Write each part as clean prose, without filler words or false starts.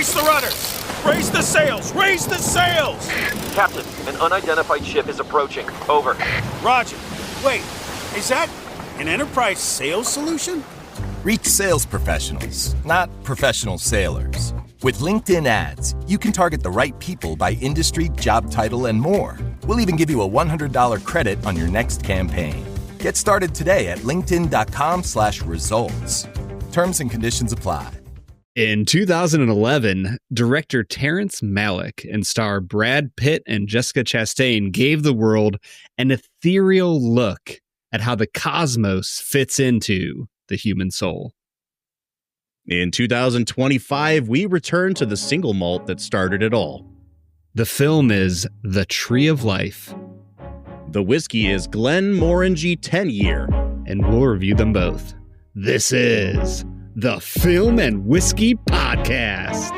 Brace the rudders! Raise the sails! Raise the sails! Captain, an unidentified ship is approaching. Over. Roger. Wait, is that an enterprise sales solution? Reach sales professionals, not professional sailors. With LinkedIn ads, you can target the right people by industry, job title, and more. We'll even give you a $100 credit on your next campaign. Get started today at linkedin.com/results. Terms and conditions apply. In 2011, director Terrence Malick and star Brad Pitt and Jessica Chastain gave the world an ethereal look at how the cosmos fits into the human soul. In 2025, we return to the single malt that started it all. The film is The Tree of Life. The whiskey is Glenmorangie 10-year. And we'll review them both. This is the Film and Whiskey Podcast.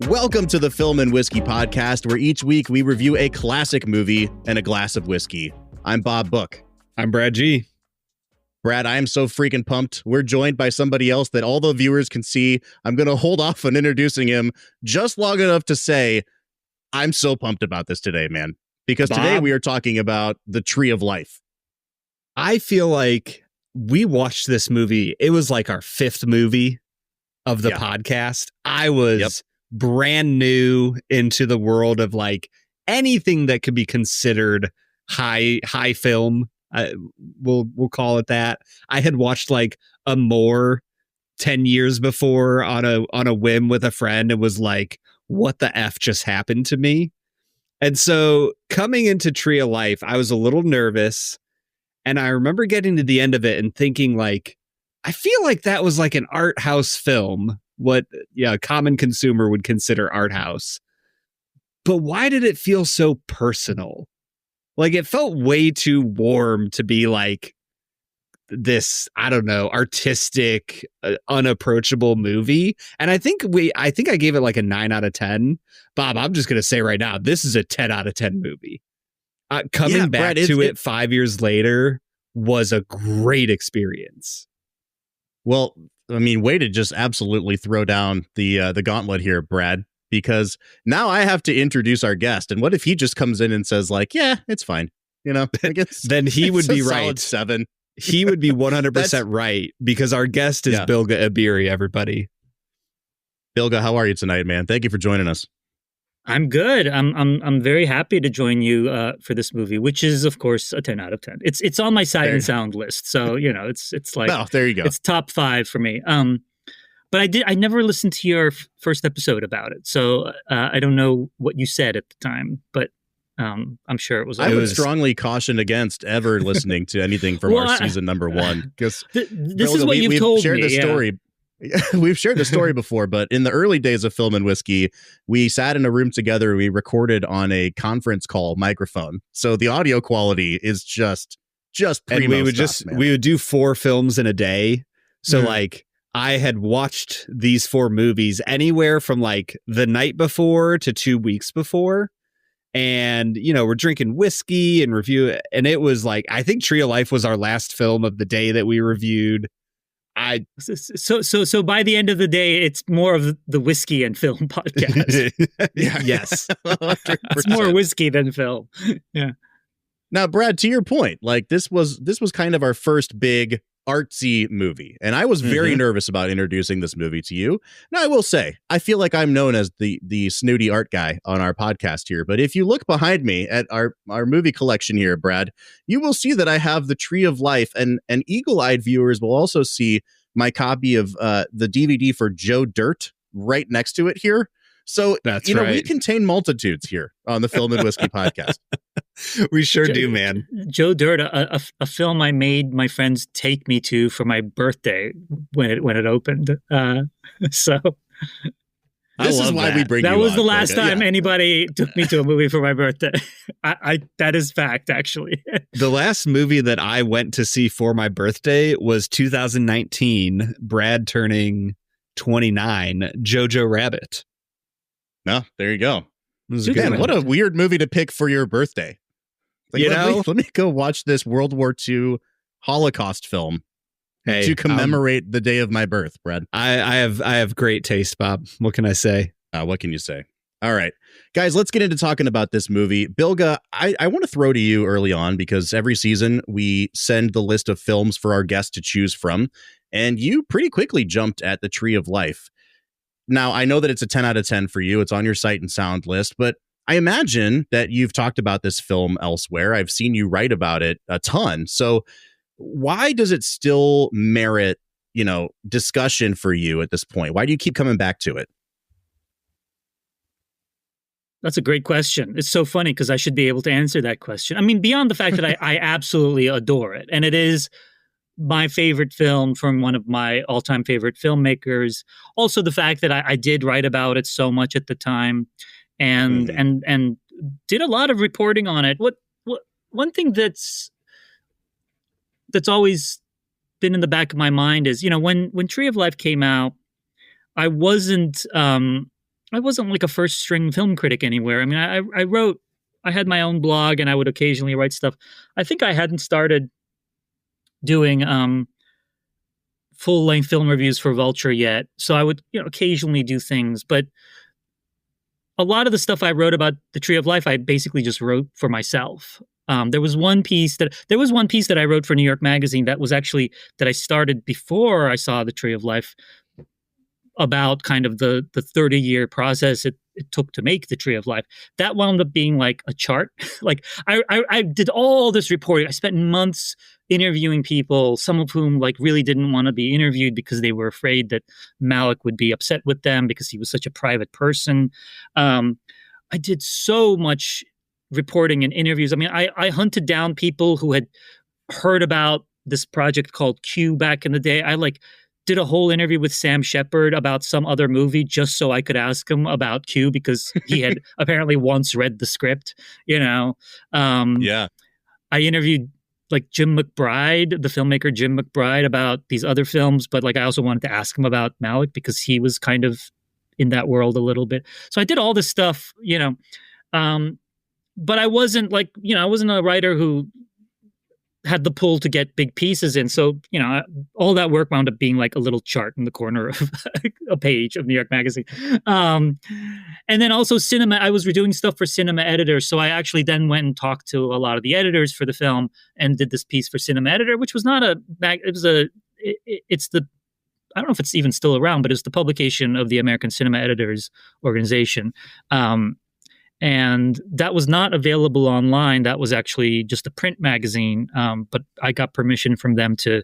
Welcome to the Film and Whiskey Podcast, where each week we review a classic movie and a glass of whiskey. I'm Bob Book. I'm Brad G. Brad, I am so freaking pumped. We're joined by somebody else that all the viewers can see. I'm going to hold off on introducing him just long enough to say I'm so pumped about this today, man. Because Bob, today we are talking about The Tree of Life. I feel like we watched this movie. It was like our fifth movie of the podcast. I was brand new into the world of like anything that could be considered high film. We'll call it that. I had watched like Amour 10 years before on a whim with a friend. It was like, what the F just happened to me? And so coming into Tree of Life, I was a little nervous. And I remember getting to the end of it and thinking like, I feel like that was like an art house film, what a common consumer would consider art house. But why did it feel so personal? Like it felt way too warm to be like this, I don't know, artistic, unapproachable movie. And I think I gave it like a 9 out of 10. Bob, I'm just going to say right now, this is a 10 out of 10 movie. Coming back to it 5 years later was a great experience. Well, I mean, way to just absolutely throw down the gauntlet here, Brad, because now I have to introduce our guest. And what if he just comes in and says like, yeah, it's fine. You know, then he would be right. 7. He would be 100% right because our guest is Bilge Ebiri, everybody. Bilge, how are you tonight, man? Thank you for joining us. I'm good. I'm very happy to join you for this movie, which is of course a 10 out of 10. It's on my Sight and Sound list, so you know it's like there you go. It's top 5 for me. But I never listened to your first episode about it, so I don't know what you said at the time, but I'm sure it was. I would strongly caution against ever listening to anything from our season number 1 because this is what you've told me. Shared the story. We've shared the story before, but in the early days of Film and Whiskey, we sat in a room together. We recorded on a conference call microphone, so the audio quality is just and we would do 4 films in a day. So like I had watched these 4 movies anywhere from like the night before to 2 weeks before, and you know we're drinking whiskey and review it, and it was like I think Tree of Life was our last film of the day that we reviewed. So by the end of the day, it's more of the whiskey and film podcast. Yes, 100%. It's more whiskey than film. Yeah. Now, Brad, to your point, like this was kind of our first big artsy movie, and I was very nervous about introducing this movie to you. Now, I will say, I feel like I'm known as the snooty art guy on our podcast here, but if you look behind me at our movie collection here, Brad, you will see that I have The Tree of Life, and eagle-eyed viewers will also see my copy of the DVD for Joe Dirt right next to it here. So, that's you know, right. We contain multitudes here on the Film and Whiskey Podcast. We sure do, man. Joe Dirt, a film I made my friends take me to for my birthday when it opened. So this is why we bring you that was on, the last Bilge. time anybody took me to a movie for my birthday. I that is fact, actually. The last movie that I went to see for my birthday was 2019, Brad turning 29, Jojo Rabbit. No, there you go. Man, what a weird movie to pick for your birthday. Like, let me go watch this World War II Holocaust film to commemorate the day of my birth, Brad. I have great taste, Bob. What can I say? What can you say? All right, guys, let's get into talking about this movie. Bilge, I want to throw to you early on because every season we send the list of films for our guests to choose from, and you pretty quickly jumped at The Tree of Life. Now, I know that it's a 10 out of 10 for you. It's on your Sight and Sound list, but I imagine that you've talked about this film elsewhere. I've seen you write about it a ton. So why does it still merit, discussion for you at this point? Why do you keep coming back to it? That's a great question. It's so funny because I should be able to answer that question. I mean, beyond the fact that I absolutely adore it, and it is my favorite film from one of my all-time favorite filmmakers. Also, the fact that I did write about it so much at the time, and did a lot of reporting on it. What one thing that's always been in the back of my mind is, when Tree of Life came out, I wasn't like a first string film critic anywhere. I mean, I had my own blog and I would occasionally write stuff. I think I hadn't started doing full length film reviews for Vulture yet. So I would, occasionally do things, but a lot of the stuff I wrote about The Tree of Life, I basically just wrote for myself. There was one piece that I wrote for New York Magazine that I started before I saw The Tree of Life, about kind of the 30-year process it took to make The Tree of Life. That wound up being like a chart. Like I did all this reporting. I spent months interviewing people, some of whom like really didn't want to be interviewed because they were afraid that Malick would be upset with them because he was such a private person. I did so much reporting and interviews. I mean, I hunted down people who had heard about this project called Q back in the day. I did a whole interview with Sam Shepard about some other movie just so I could ask him about Q because he had apparently once read the script, Yeah. I interviewed Jim McBride, the filmmaker Jim McBride, about these other films, but I also wanted to ask him about Malick because he was kind of in that world a little bit. So I did all this stuff, but I wasn't I wasn't a writer who had the pull to get big pieces in. So, all that work wound up being like a little chart in the corner of a page of New York Magazine. And then also cinema, I was doing stuff for Cinema Editor. So I actually then went and talked to a lot of the editors for the film and did this piece for Cinema Editor, which was not I don't know if it's even still around, but it's the publication of the American Cinema Editors Organization. And that was not available online. That was actually just a print magazine. But I got permission from them to,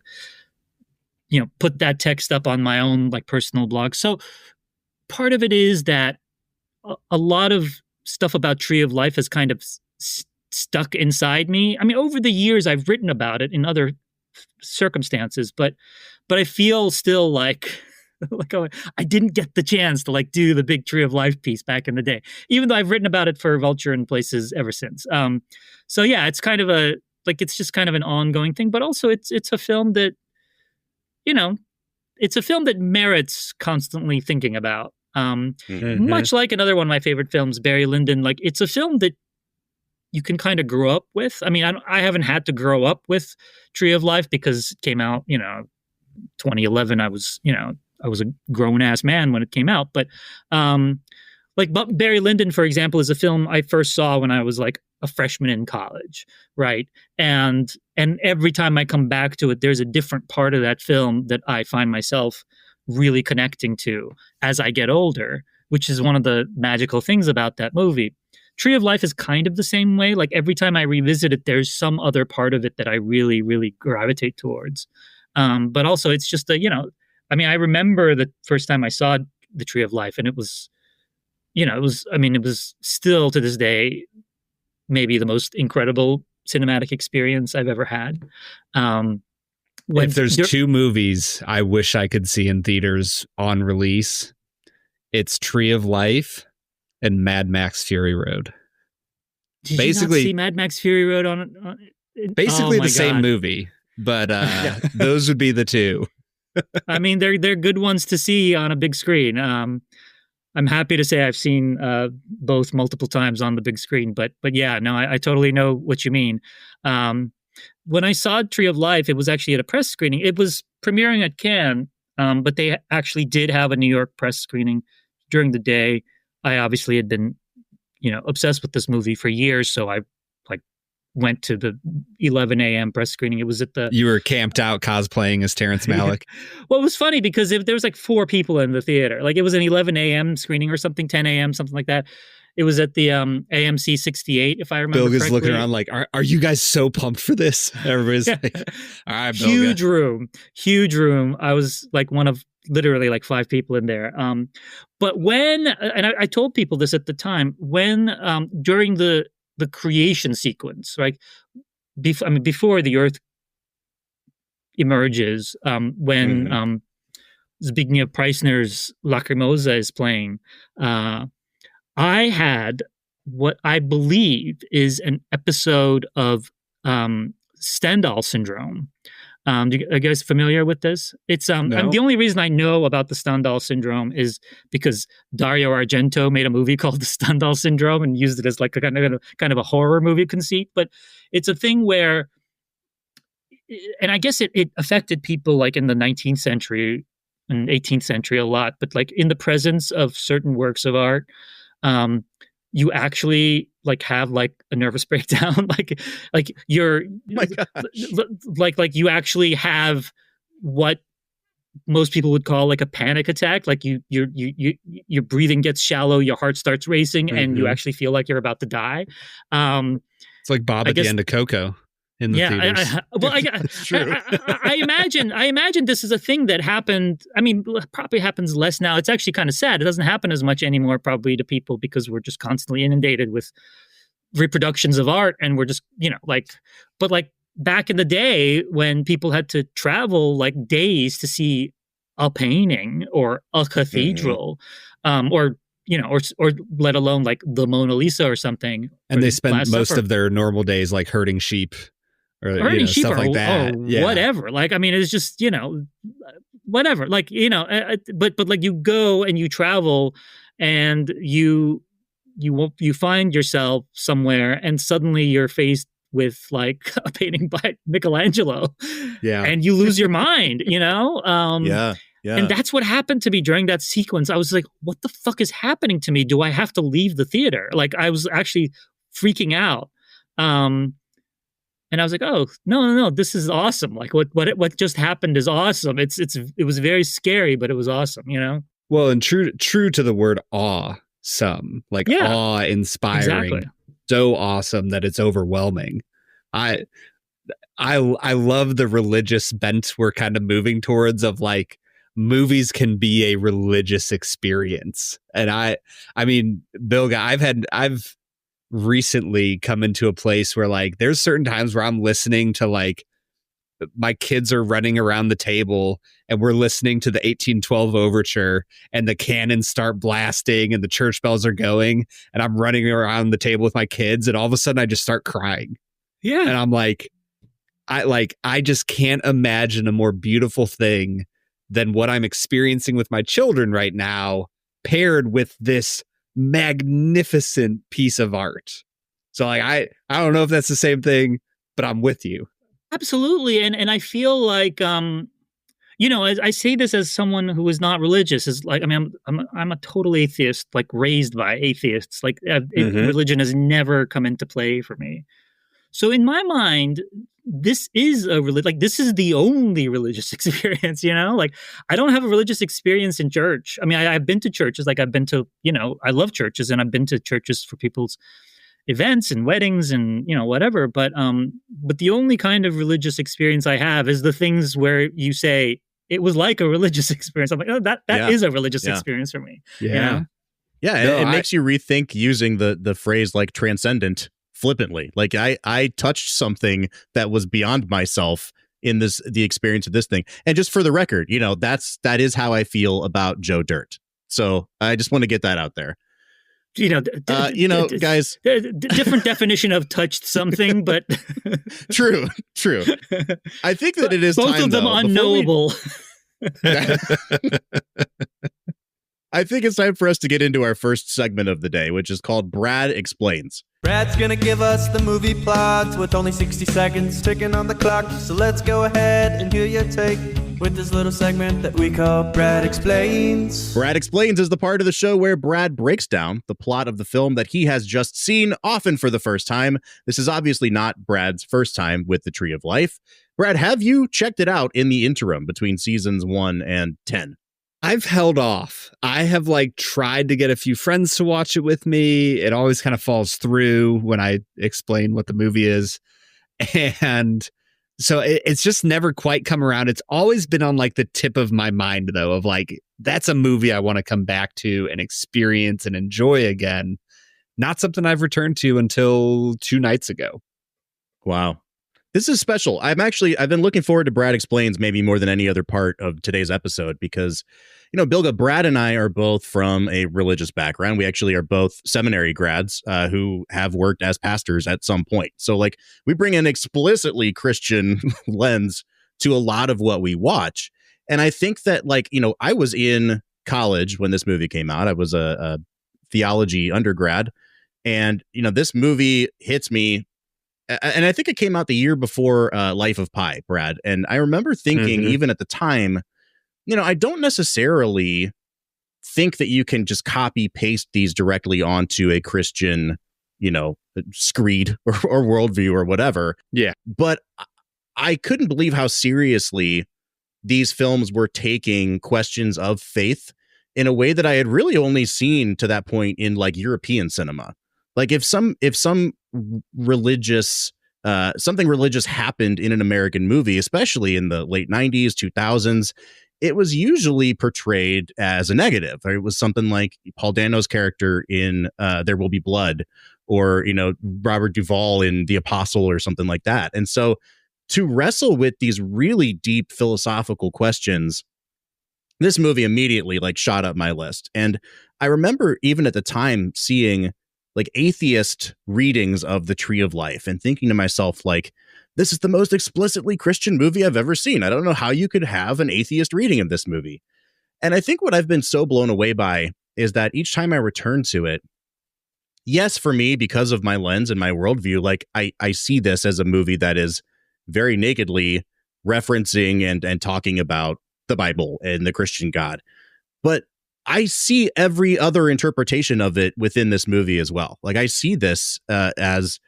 put that text up on my own personal blog. So part of it is that a lot of stuff about Tree of Life has kind of stuck inside me. I mean, over the years, I've written about it in other circumstances, but I feel still I didn't get the chance to do the big Tree of Life piece back in the day, even though I've written about it for Vulture and places ever since. So yeah, it's kind of it's just kind of an ongoing thing, but also it's a film that, it's a film that merits constantly thinking about. Much like another one of my favorite films, Barry Lyndon, it's a film that you can kind of grow up with. I mean, I haven't had to grow up with Tree of Life because it came out, 2011. I was a grown-ass man when it came out. But Barry Lyndon, for example, is a film I first saw when I was a freshman in college, right? And every time I come back to it, there's a different part of that film that I find myself really connecting to as I get older, which is one of the magical things about that movie. Tree of Life is kind of the same way. Every time I revisit it, there's some other part of it that I really, really gravitate towards. But also it's just I remember the first time I saw The Tree of Life, and it was still to this day, maybe the most incredible cinematic experience I've ever had. If there's two movies I wish I could see in theaters on release, it's Tree of Life and Mad Max Fury Road. Did you not see Mad Max Fury Road on basically the same movie, but those would be the two. I mean, they're good ones to see on a big screen. I'm happy to say I've seen both multiple times on the big screen, but yeah, no, I totally know what you mean. When I saw Tree of Life, it was actually at a press screening. It was premiering at Cannes, but they actually did have a New York press screening during the day. I obviously had been, obsessed with this movie for years, so I went to the 11 a.m. press screening. It was at the... You were camped out cosplaying as Terrence Malick. Well, it was funny because there was 4 people in the theater. It was an 11 a.m. screening or something, 10 a.m., something like that. It was at the AMC 68, if I remember correctly. Bilge's looking around like, are you guys so pumped for this? Everybody's like, all right, Bilge. Huge room. I was one of literally 5 people in there. But when, and I told people this at the time, when during the creation sequence, right? Before the Earth emerges, when Zbigniew Preissner's Lacrimosa is playing, I had what I believe is an episode of Stendhal syndrome. Are you guys familiar with this? It's No. the only reason I know about the Stendhal syndrome is because Dario Argento made a movie called the Stendhal syndrome and used it as a kind of a horror movie conceit. But it's a thing where, and I guess it affected people in the 19th century and 18th century a lot. But in the presence of certain works of art, you actually have a nervous breakdown, you're you actually have what most people would call a panic attack. Your breathing gets shallow, your heart starts racing, and you actually feel like you're about to die. It's like Bob at the end of Coco. In the theaters. That's true. I imagine this is a thing that happened. I mean, probably happens less now. It's actually kind of sad. It doesn't happen as much anymore, probably, to people because we're just constantly inundated with reproductions of art, and we're just but back in the day when people had to travel days to see a painting or a cathedral, or let alone the Mona Lisa or something, and they spent most of their normal days herding sheep. Or herding sheep stuff like that. Or whatever. It's just, whatever. But you go and you travel and you find yourself somewhere and suddenly you're faced with a painting by Michelangelo. Yeah. And you lose your mind, Yeah. And that's what happened to me during that sequence. I was like, what the fuck is happening to me? Do I have to leave the theater? I was actually freaking out. And I was like, oh, no, this is awesome. What just happened is awesome. It was very scary, but it was awesome, Well, and true to the word awesome, awe-inspiring, exactly. So awesome that it's overwhelming. I love the religious bent we're kind of moving towards of movies can be a religious experience. And I mean, Bilge, I've recently come into a place where there's certain times where I'm listening to my kids are running around the table and we're listening to the 1812 overture and the cannons start blasting and the church bells are going and I'm running around the table with my kids and all of a sudden I just start crying. Yeah. And I'm I just can't imagine a more beautiful thing than what I'm experiencing with my children right now, paired with this magnificent piece of art. So I don't know if that's the same thing, but I'm with you. Absolutely. And I feel I say this as someone who is not religious, I'm a total atheist, raised by atheists. Religion has never come into play for me. So in my mind, this is this is the only religious experience, I don't have a religious experience in church. I mean, I've been to churches, I've been to, I love churches and I've been to churches for people's events and weddings and, whatever. But the only kind of religious experience I have is the things where you say it was like a religious experience. I'm like, oh, that is a religious experience for me. Yeah. Yeah. No, it makes you rethink using the phrase transcendent flippantly. I touched something that was beyond myself in the experience of this thing. And just for the record, that is how I feel about Joe Dirt. So I just want to get that out there. Guys, different definition of touched something, but true. I think that it is both time, of them though, unknowable. I think it's time for us to get into our first segment of the day, which is called Brad Explains. Brad's gonna give us the movie plot with only 60 seconds ticking on the clock. So let's go ahead and hear your take with this little segment that we call Brad Explains. Brad Explains is the part of the show where Brad breaks down the plot of the film that he has just seen, often for the first time. This is obviously not Brad's first time with The Tree of Life. Brad, have you checked it out in the interim between seasons 1 and 10? I've held off. I have tried to get a few friends to watch it with me. It always kind of falls through when I explain what the movie is. And so it's just never quite come around. It's always been on the tip of my mind, though, of that's a movie I want to come back to and experience and enjoy again. Not something I've returned to until 2 nights ago. Wow. This is special. I've been looking forward to Brad Explains maybe more than any other part of today's episode because, Bilge, Brad and I are both from a religious background. We actually are both seminary grads who have worked as pastors at some point. So we bring an explicitly Christian lens to a lot of what we watch. And I think that I was in college when this movie came out. I was a theology undergrad. And, this movie hits me. And I think it came out the year before Life of Pi, Brad. And I remember thinking, even at the time, I don't necessarily think that you can just copy paste these directly onto a Christian, screed or worldview or whatever. Yeah. But I couldn't believe how seriously these films were taking questions of faith in a way that I had really only seen to that point in European cinema. If some religious something religious happened in an American movie, especially in the late 90s, 2000s, it was usually portrayed as a negative. It was something like Paul Dano's character in There Will Be Blood, or Robert Duvall in The Apostle, or something like that. And so to wrestle with these really deep philosophical questions, this movie immediately shot up my list. And I remember even at the time seeing atheist readings of The Tree of Life and thinking to myself, this is the most explicitly Christian movie I've ever seen. I don't know how you could have an atheist reading of this movie. And I think what I've been so blown away by is that each time I return to it, yes, for me, because of my lens and my worldview, I see this as a movie that is very nakedly referencing and talking about the Bible and the Christian God. But I see every other interpretation of it within this movie as well. I see this as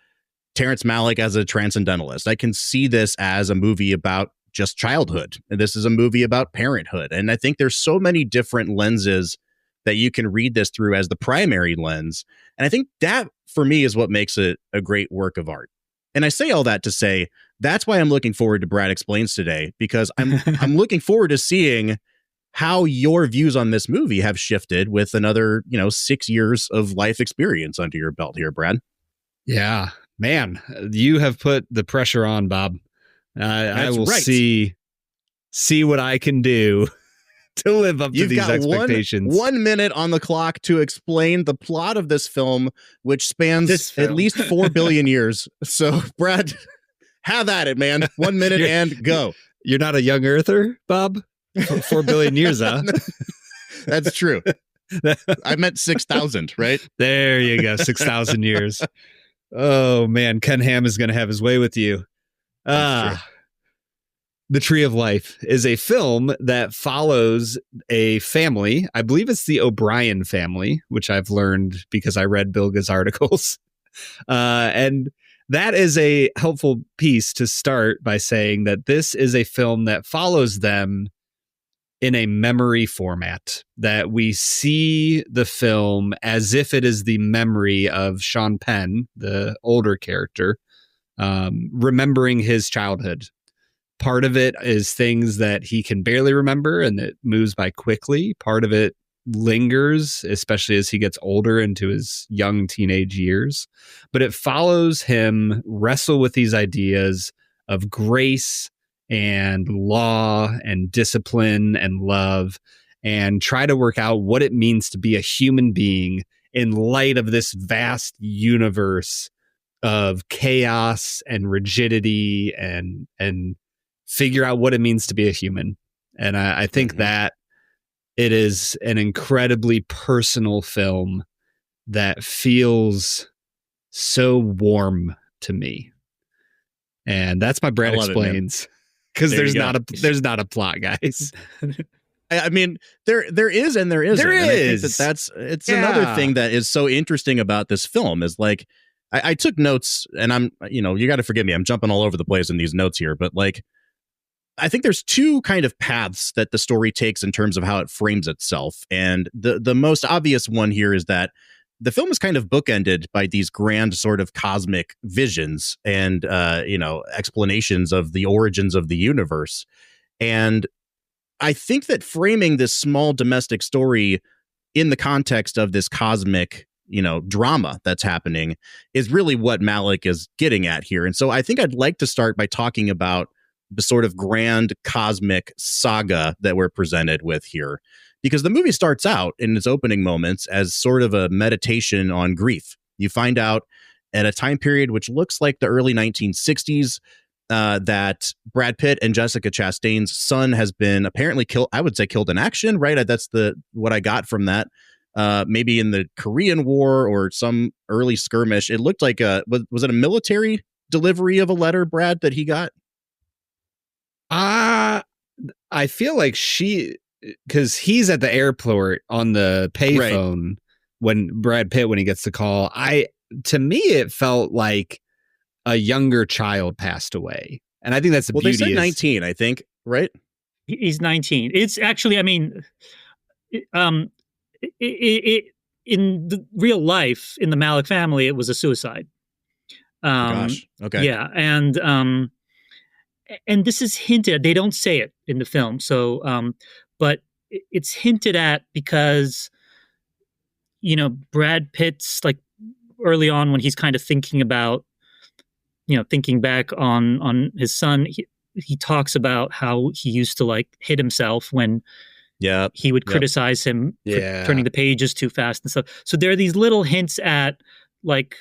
Terrence Malick as a transcendentalist. I can see this as a movie about just childhood. And this is a movie about parenthood. And I think there's so many different lenses that you can read this through as the primary lens. And I think that, for me, is what makes it a great work of art. And I say all that to say, that's why I'm looking forward to Brad Explains today, because I'm looking forward to seeing how your views on this movie have shifted with another, 6 years of life experience under your belt here, Brad. Yeah, man, you have put the pressure on, Bob. I will see what I can do to live up to these expectations. 1 minute on the clock to explain the plot of this film, which spans at least 4 billion years. So, Brad, have at it, man. 1 minute and go. You're not a young earther, Bob? 4 billion years, huh? That's true. I meant 6,000, right? There you go. 6,000 years. Oh, man. Ken Ham is going to have his way with you. The Tree of Life is a film that follows a family. I believe it's the O'Brien family, which I've learned because I read Bilge's articles. And that is a helpful piece to start by saying that this is a film that follows them in a memory format, that we see the film as if it is the memory of Sean Penn, the older character, remembering his childhood. Part of it is things that he can barely remember and it moves by quickly. Part of it lingers, especially as he gets older into his young teenage years. But it follows him wrestle with these ideas of grace and law and discipline and love, and try to work out what it means to be a human being in light of this vast universe of chaos and rigidity, and figure out what it means to be a human. And I think that it is an incredibly personal film that feels so warm to me. And that's my Brad Explains. Because there's not a plot, guys. I mean, there is and there isn't. There is. And I think it's another thing that is so interesting about this film is like, I took notes, and I'm, you got to forgive me, I'm jumping all over the place in these notes here, but like, I think there's two kind of paths that the story takes in terms of how it frames itself. And the most obvious one here is that the film is kind of bookended by these grand sort of cosmic visions and, explanations of the origins of the universe. And I think that framing this small domestic story in the context of this cosmic, drama that's happening is really what Malick is getting at here. And so I think I'd like to start by talking about the sort of grand cosmic saga that we're presented with here, because the movie starts out in its opening moments as sort of a meditation on grief. You find out at a time period which looks like the early 1960s that Brad Pitt and Jessica Chastain's son has been apparently killed. I would say killed in action, right? That's what I got from that. Maybe in the Korean War or some early skirmish. It looked like was it a military delivery of a letter, Brad, that he got? I feel like because he's at the airport on the payphone when Brad Pitt, when he gets the call. To me, it felt like a younger child passed away, and I think that's the beauty. They said 19, I think, right? He's 19. It's actually, I mean, in the real life, in the Malick family, it was a suicide. Gosh. Okay. Yeah, and this is hinted. They don't say it in the film, so but it's hinted at because Brad Pitt's like early on when he's kind of thinking about thinking back on his son. He talks about how he used to like hit himself when he would criticize him for turning the pages too fast and stuff. So there are these little hints at like,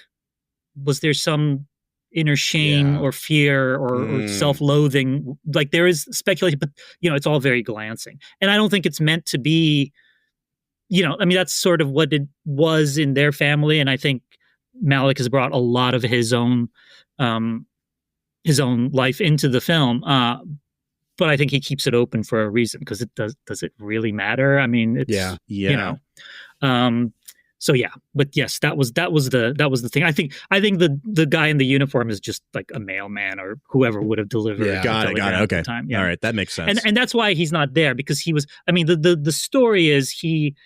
was there some inner shame or fear or self-loathing? Like there is speculation, but it's all very glancing. And I don't think it's meant to be, I mean, that's sort of what it was in their family. And I think Malick has brought a lot of his own life into the film. But I think he keeps it open for a reason, because it does it really matter? I mean, it's, so yeah, but yes, that was the thing. I think the guy in the uniform is just like a mailman or whoever would have delivered. Yeah. Got it. At Okay. the time. Yeah. All right. That makes sense. And that's why he's not there, because he was, I mean, the story is he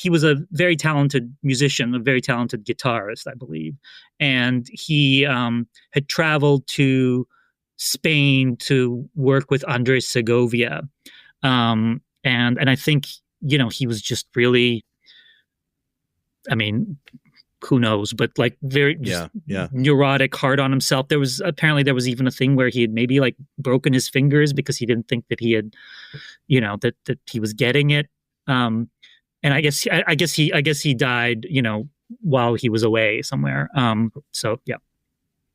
was a very talented musician, a very talented guitarist, I believe. And he had traveled to Spain to work with Andres Segovia. And I think, he was just really, I mean, who knows, but like very neurotic, hard on himself. There was even a thing where he had maybe like broken his fingers because he didn't think that he had, that he was getting it. And I guess he died, while he was away somewhere. So yeah,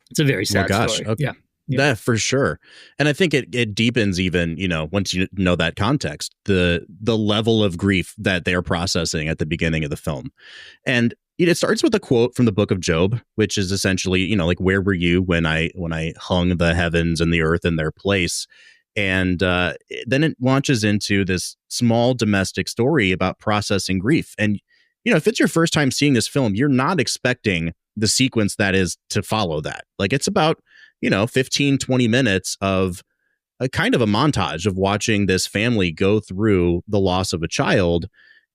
it's a very sad story. Okay. Yeah. That for sure. And I think it deepens even, once you know that context, the level of grief that they're processing at the beginning of the film. And it starts with a quote from the book of Job, which is essentially, like, where were you when I hung the heavens and the earth in their place? And then it launches into this small domestic story about processing grief. And, if it's your first time seeing this film, you're not expecting the sequence that is to follow that. Like, it's about 15, 20 minutes of a kind of a montage of watching this family go through the loss of a child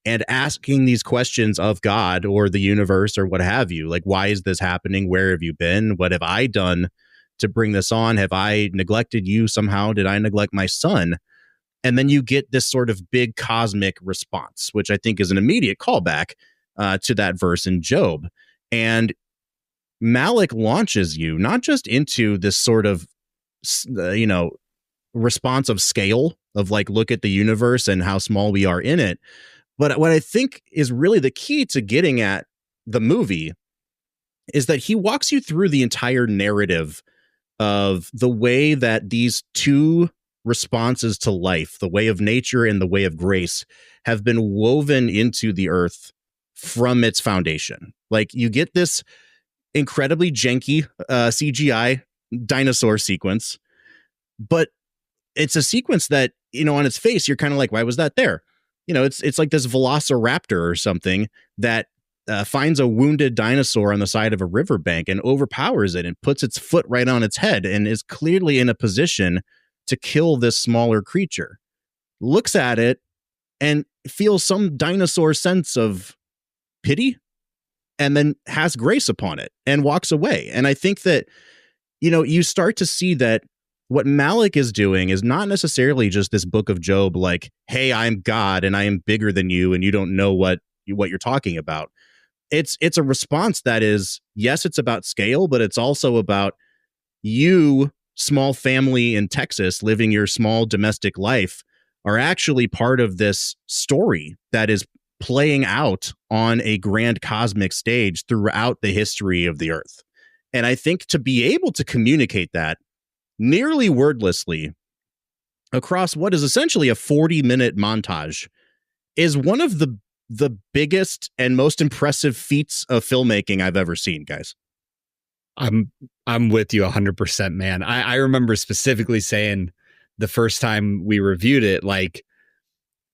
and asking these questions of God or the universe or what have you. Like, why is this happening? Where have you been? What have I done to bring this on? Have I neglected you somehow? Did I neglect my son? And then you get this sort of big cosmic response, which I think is an immediate callback to that verse in Job. And Malick launches you not just into this sort of, response of scale of like, look at the universe and how small we are in it. But what I think is really the key to getting at the movie is that he walks you through the entire narrative of the way that these two responses to life, the way of nature and the way of grace, have been woven into the earth from its foundation. Like, you get this incredibly janky CGI dinosaur sequence, but it's a sequence that, you know, on its face, you're kind of like, why was that there? You know, it's like this velociraptor or something that finds a wounded dinosaur on the side of a riverbank and overpowers it and puts its foot right on its head and is clearly in a position to kill this smaller creature. Looks at it and feels some dinosaur sense of pity and then has grace upon it and walks away. And I think that, you know, you start to see that what Malick is doing is not necessarily just this book of Job, like, hey, I'm God and I am bigger than you and you don't know what you're talking about. It's a response that is, yes, it's about scale, but it's also about you, small family in Texas, living your small domestic life, are actually part of this story that is playing out on a grand cosmic stage throughout the history of the earth. And I think to be able to communicate that nearly wordlessly across what is essentially a 40-minute montage is one of the biggest and most impressive feats of filmmaking I've ever seen, guys. I'm with you 100%, man. I remember specifically saying the first time we reviewed it, like,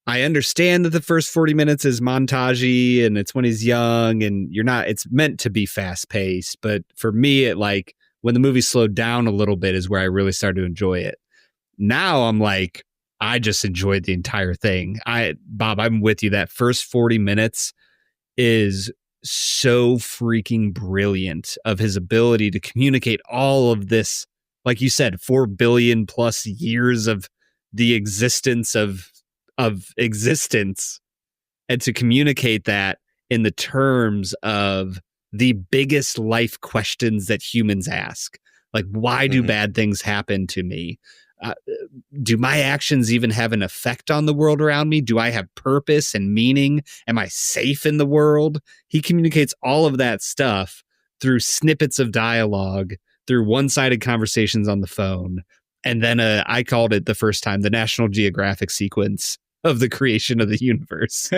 I understand that the first 40 minutes is montagey and it's when he's young and it's meant to be fast paced. But for me, it, like, when the movie slowed down a little bit is where I really started to enjoy it. Now I'm like, I just enjoyed the entire thing. Bob, I'm with you. That first 40 minutes is so freaking brilliant of his ability to communicate all of this, like you said, 4 billion plus years of the existence of existence, and to communicate that in the terms of the biggest life questions that humans ask. Like, why do bad things happen to me? Do my actions even have an effect on the world around me? Do I have purpose and meaning? Am I safe in the world? He communicates all of that stuff through snippets of dialogue, through one-sided conversations on the phone. And then I called it the first time the National Geographic sequence of the creation of the universe.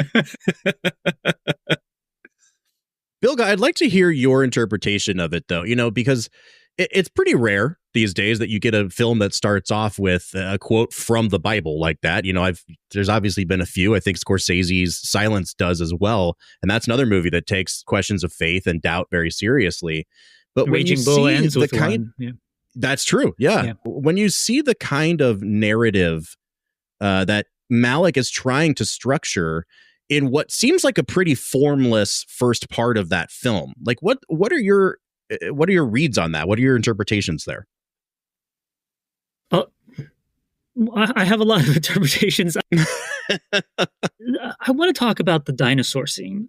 Bilge, I'd like to hear your interpretation of it, though, you know, because it's pretty rare these days that you get a film that starts off with a quote from the Bible like that. You know, there's obviously been a few. I think Scorsese's Silence does as well. And that's another movie that takes questions of faith and doubt very seriously. But when you see the kind, that's true. Yeah. When you see the kind of narrative that Malick is trying to structure in what seems like a pretty formless first part of that film, like what are your reads on that? What are your interpretations there? I have a lot of interpretations. I want to talk about the dinosaur scene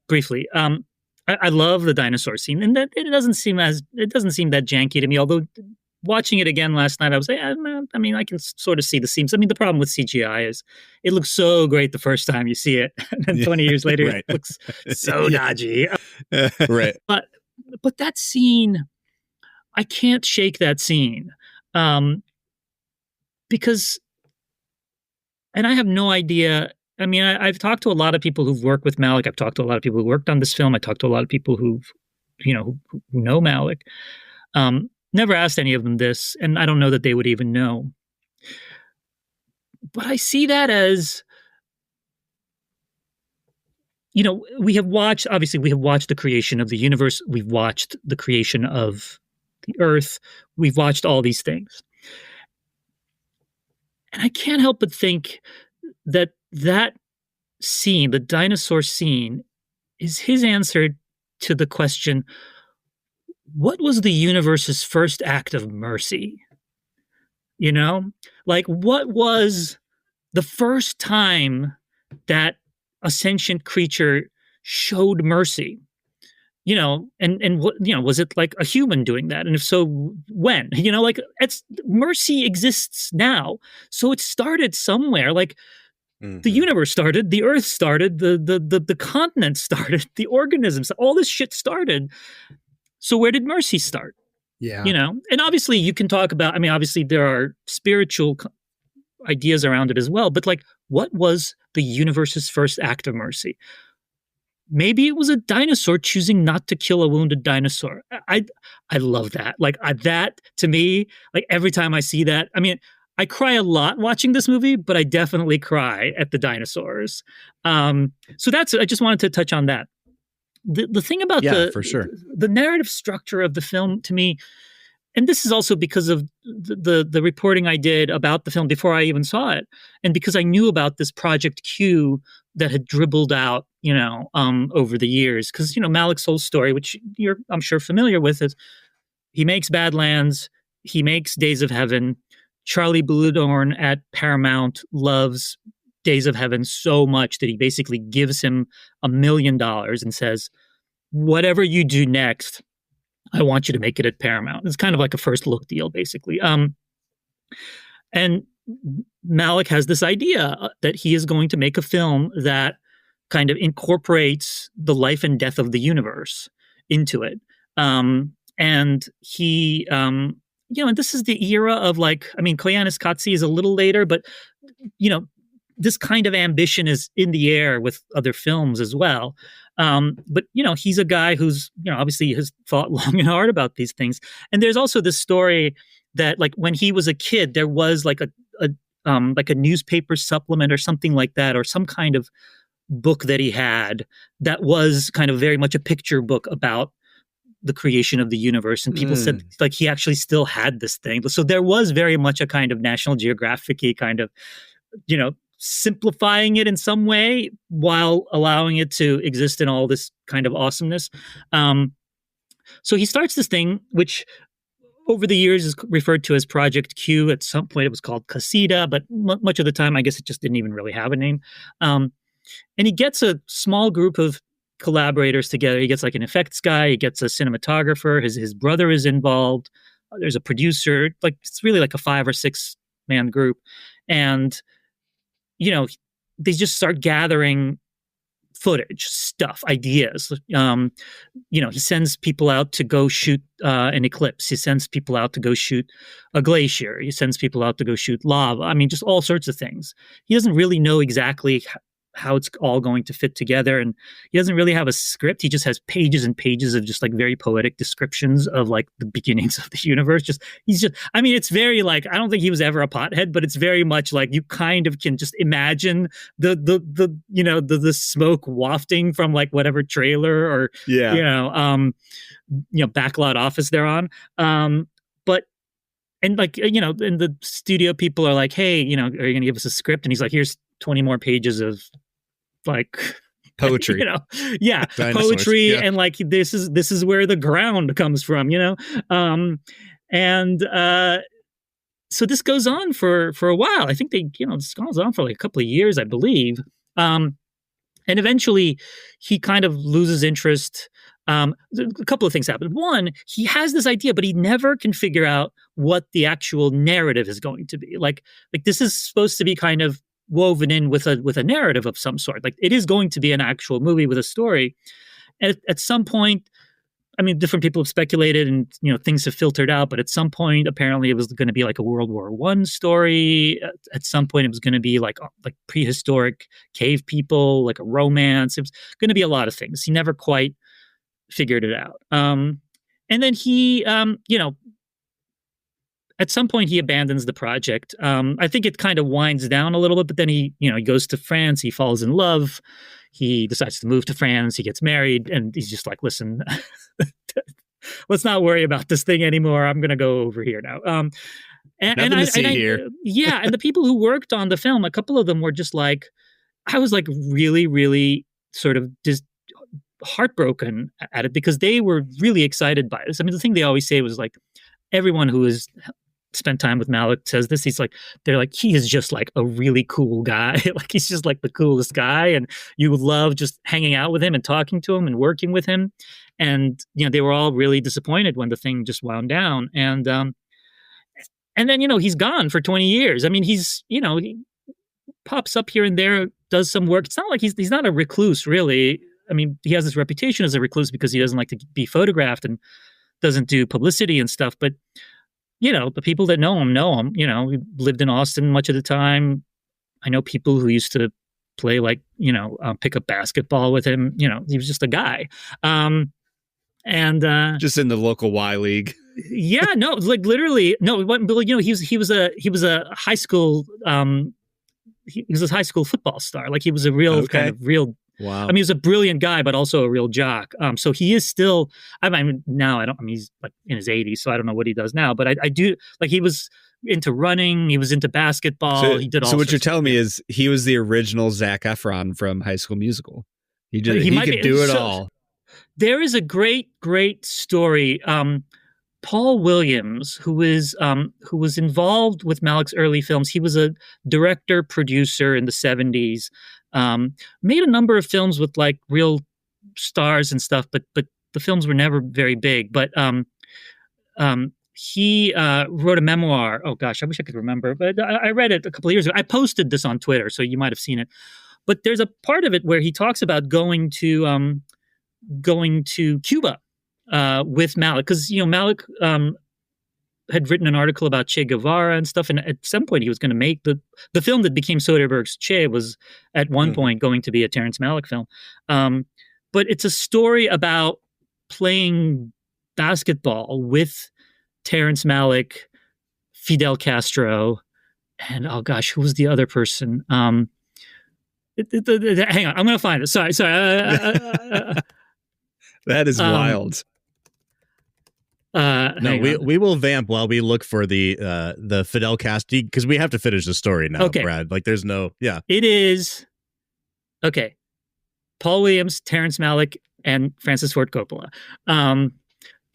briefly. I love the dinosaur scene, and that it doesn't seem that janky to me. Although watching it again last night, I was like, I mean, I can sort of see the seams. I mean, the problem with CGI is it looks so great the first time you see it, and then 20 years later, it looks so dodgy. Right. But that scene, I can't shake that scene. Because, and I have no idea. I mean, I've talked to a lot of people who've worked with Malick. I've talked to a lot of people who worked on this film. I talked to a lot of people who know Malick. Never asked any of them this, and I don't know that they would even know. But I see that as, you know, we have watched the creation of the universe. We've watched the creation of the earth. We've watched all these things. And I can't help but think that scene, the dinosaur scene, is his answer to the question, what was the universe's first act of mercy? You know? Like, what was the first time that a sentient creature showed mercy? You know, and what, you know, was it like a human doing that? And if so, when? You know, like, mercy exists now. So it started somewhere. Like, the universe started, the earth started, the continent started, the organisms, all this shit started. So where did mercy start? Yeah. And obviously you can talk about, obviously there are spiritual ideas around it as well, but like, what was the universe's first act of mercy? Maybe it was a dinosaur choosing not to kill a wounded dinosaur. I love that. Like that to me, like every time I see that, I cry a lot watching this movie, but I definitely cry at the dinosaurs. So I just wanted to touch on that. The thing about for sure. the narrative structure of the film to me, and this is also because of the reporting I did about the film before I even saw it, and because I knew about this Project Q that had dribbled out, over the years. Because Malick's whole story, which you're I'm sure familiar with, is he makes Badlands, he makes Days of Heaven. Charlie Bluedorn at Paramount loves Days of Heaven so much that he basically gives him $1 million and says, "Whatever you do next, I want you to make it at Paramount." It's kind of like a first look deal, basically. And Malick has this idea that he is going to make a film that kind of incorporates the life and death of the universe into it. And he, and this is the era of Koyaanisqatsi is a little later, but, this kind of ambition is in the air with other films as well. But he's a guy who's, obviously has thought long and hard about these things. And there's also this story that like when he was a kid, there was like a newspaper supplement or something like that, or some kind of book that he had that was kind of very much a picture book about the creation of the universe. And people said like he actually still had this thing. So there was very much a kind of National Geographic-y kind of, simplifying it in some way while allowing it to exist in all this kind of awesomeness. So he starts this thing, which over the years is referred to as Project Q. At some point it was called Casita, but much of the time, I guess it just didn't even really have a name. And he gets a small group of collaborators together. He gets like an effects guy, he gets a cinematographer, his brother is involved. There's a producer, like it's really like a 5 or 6 man group. And they just start gathering footage, stuff, ideas. He sends people out to go shoot an eclipse. He sends people out to go shoot a glacier. He sends people out to go shoot lava. Just all sorts of things. He doesn't really know exactly how it's all going to fit together. And he doesn't really have a script. He just has pages and pages of just like very poetic descriptions of like the beginnings of the universe. It's very like, I don't think he was ever a pothead, but it's very much like you kind of can just imagine the smoke wafting from like whatever trailer or, backlot office they're on. And the studio people are like, hey, are you going to give us a script? And he's like, here's 20 more pages of like poetry, Dinosaurs. Poetry. Yeah. And like, this is where the ground comes from, so this goes on for a while. I think this goes on for like a couple of years, I believe. And eventually he kind of loses interest. A couple of things happen. One, he has this idea, but he never can figure out what the actual narrative is going to be. Like this is supposed to be kind of woven in with a narrative of some sort. Like it is going to be an actual movie with a story. And at some point, different people have speculated and, things have filtered out, but at some point, apparently it was going to be like a World War I story. At some point it was going to be like prehistoric cave people, like a romance. It was going to be a lot of things. He never quite figured it out. And then he, at some point he abandons the project. I think it kind of winds down a little bit, but then he goes to France, he falls in love, he decides to move to France, he gets married, and he's just like, listen, let's not worry about this thing anymore. I'm going to go over here now. Nothing to see here. Yeah. And the people who worked on the film, a couple of them were just like, I was like really, really sort of just heartbroken at it because they were really excited by this. The thing they always say was like, everyone who has spent time with Malick says this. They're like, he is just like a really cool guy. Like he's just like the coolest guy. And you love just hanging out with him and talking to him and working with him. And, they were all really disappointed when the thing just wound down. And then, he's gone for 20 years. He pops up here and there, does some work. It's not like he's not a recluse really. He has this reputation as a recluse because he doesn't like to be photographed and doesn't do publicity and stuff, but the people that know him. We lived in Austin much of the time. I know people who used to play pick up basketball with him. He was just a guy. And just in the local Y League. Yeah, no, literally, no. He was a high school. He was a high school football star. He was a real kind of real. Wow. He was a brilliant guy, but also a real jock. So he is still. Now I don't. He's in his 80s, so I don't know what he does now. But I do he was into running. He was into basketball. He did all. So what you're telling me is he was the original Zac Efron from High School Musical. He could do it all. There is a great story. Paul Williams, who was involved with Malick's early films, he was a director, producer in the 70s, made a number of films with real stars and stuff, but the films were never very big. But he wrote a memoir. Oh gosh, I wish I could remember, but I read it a couple of years ago. I posted this on Twitter, so you might have seen it. But there's a part of it where he talks about going to Cuba with Malick, because Malick had written an article about Che Guevara and stuff, and at some point he was going to make the film that became Soderbergh's Che was at one point going to be a Terrence Malick film. But it's a story about playing basketball with Terrence Malick, Fidel Castro, and oh gosh, who was the other person? Hang on, I'm going to find it. Sorry. That is wild. We will vamp while we look for the Fidel Castro, because we have to finish the story now, okay. Brad. There's no, yeah. It is, okay. Paul Williams, Terrence Malick, and Francis Ford Coppola. I'm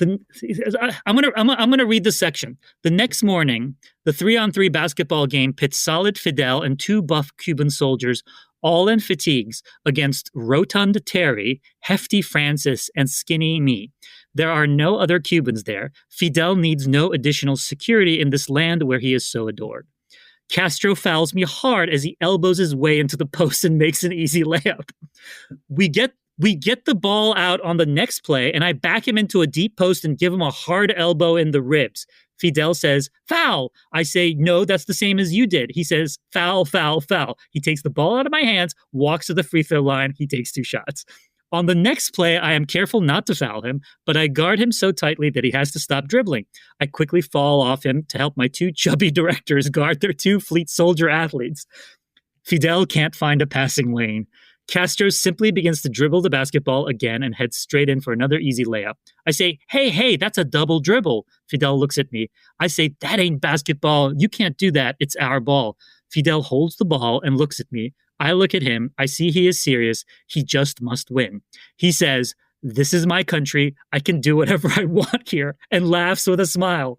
gonna read the section. The next morning, the 3-on-3 basketball game pits solid Fidel and two buff Cuban soldiers, all in fatigues, against rotund Terry, hefty Francis, and skinny me. There are no other Cubans there. Fidel needs no additional security in this land where he is so adored. Castro fouls me hard as he elbows his way into the post and makes an easy layup. We get the ball out on the next play, and I back him into a deep post and give him a hard elbow in the ribs. Fidel says, foul. I say, no, that's the same as you did. He says, foul, foul, foul. He takes the ball out of my hands, walks to the free throw line. He takes 2 shots. On the next play, I am careful not to foul him, but I guard him so tightly that he has to stop dribbling. I quickly fall off him to help my 2 chubby directors guard their 2 fleet soldier athletes. Fidel can't find a passing lane. Castro simply begins to dribble the basketball again and heads straight in for another easy layup. I say, hey, that's a double dribble. Fidel looks at me. I say, that ain't basketball. You can't do that. It's our ball. Fidel holds the ball and looks at me. I look at him. I see he is serious. He just must win. He says, this is my country. I can do whatever I want here, and laughs with a smile.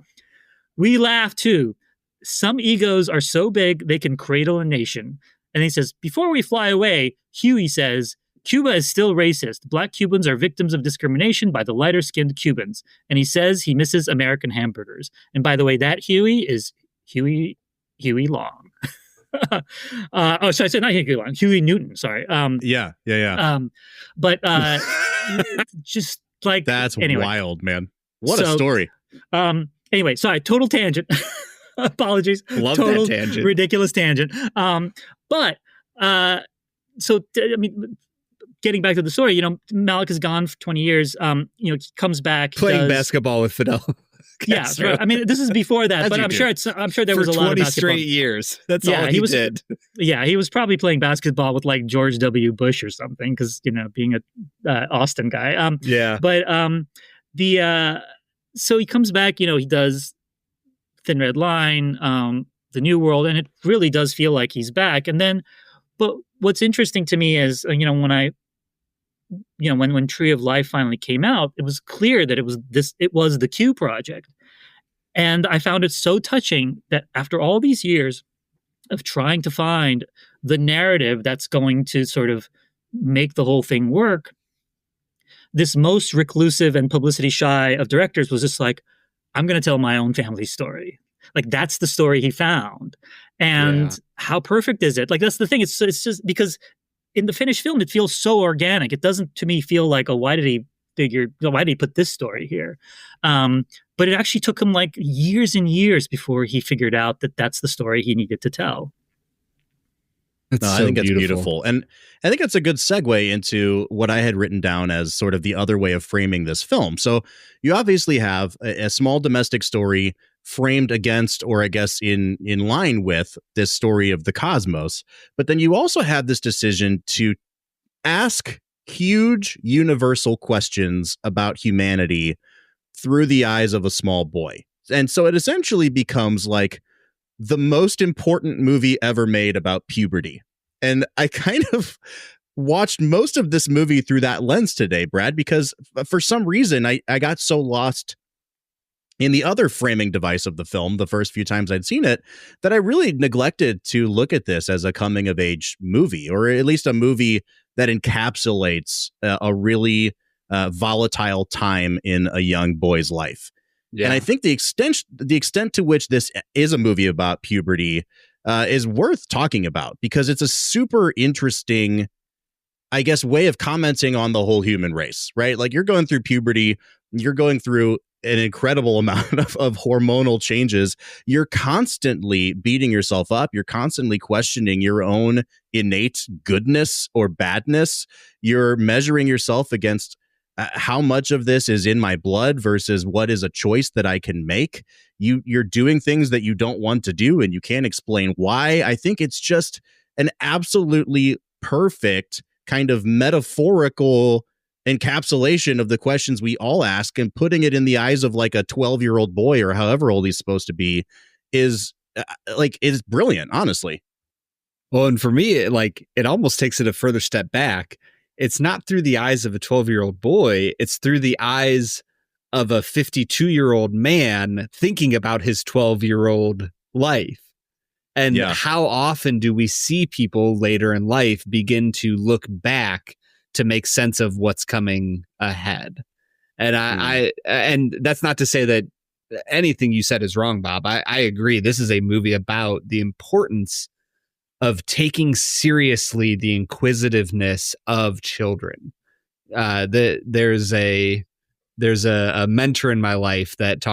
We laugh too. Some egos are so big they can cradle a nation. And he says, before we fly away, Huey says, Cuba is still racist. Black Cubans are victims of discrimination by the lighter-skinned Cubans. And he says he misses American hamburgers. And by the way, that Huey is Huey Long. Sorry, not Huey Long, Huey Newton, sorry. Yeah. But just that's anyway. Wild, man. What a story. Anyway, sorry, total tangent. Apologies. Love total that tangent. Ridiculous tangent. Getting back to the story, Malick is gone for 20 years. He comes back playing basketball with Fidel. Yeah, right. This is before that, but I'm sure there was a lot of basketball. For 20 straight years. That's all he did. Yeah, he was probably playing basketball with George W. Bush or something, because being a Austin guy. But so he comes back. He does Thin Red Line, The New World, and it really does feel like he's back. And then, but what's interesting to me is when Tree of Life finally came out, it was clear that it was the Q project. And I found it so touching that after all these years of trying to find the narrative that's going to sort of make the whole thing work, this most reclusive and publicity shy of directors was just I'm going to tell my own family story. That's the story he found. And how perfect is it? That's the thing. It's just because in the finished film, it feels so organic. It doesn't, to me, feel why did he figured, why did he put this story here? But it actually took him like years and years before he figured out that that's the story he needed to tell. I think that's beautiful. And I think it's a good segue into what I had written down as sort of the other way of framing this film. So you obviously have a small domestic story framed against, or I guess in line with, this story of the cosmos. But then you also have this decision to ask huge universal questions about humanity through the eyes of a small boy. And so it essentially becomes like the most important movie ever made about puberty. And I kind of watched most of this movie through that lens today, Brad, because for some reason I got so lost in the other framing device of the film the first few times I'd seen it that I really neglected to look at this as a coming of age movie, or at least a movie that encapsulates a really volatile time in a young boy's life. Yeah. And I think the extent to which this is a movie about puberty is worth talking about, because it's a super interesting, I guess, way of commenting on the whole human race, right? Like, you're going through puberty, you're going through an incredible amount of hormonal changes. You're constantly beating yourself up. You're constantly questioning your own innate goodness or badness. You're measuring yourself against how much of this is in my blood versus what is a choice that I can make. You're doing things that you don't want to do, and you can't explain why. I think it's just an absolutely perfect kind of metaphorical encapsulation of the questions we all ask, and putting it in the eyes of like a 12-year-old boy or however old he's supposed to be is brilliant, honestly. Well, and for me, it almost takes it a further step back. It's not through the eyes of a 12-year-old boy. It's through the eyes of a 52-year-old man thinking about his 12-year-old life. And how often do we see people later in life begin to look back to make sense of what's coming ahead? And and that's not to say that anything you said is wrong, Bob. I agree. This is a movie about the importance of taking seriously the inquisitiveness of children. There's a mentor in my life that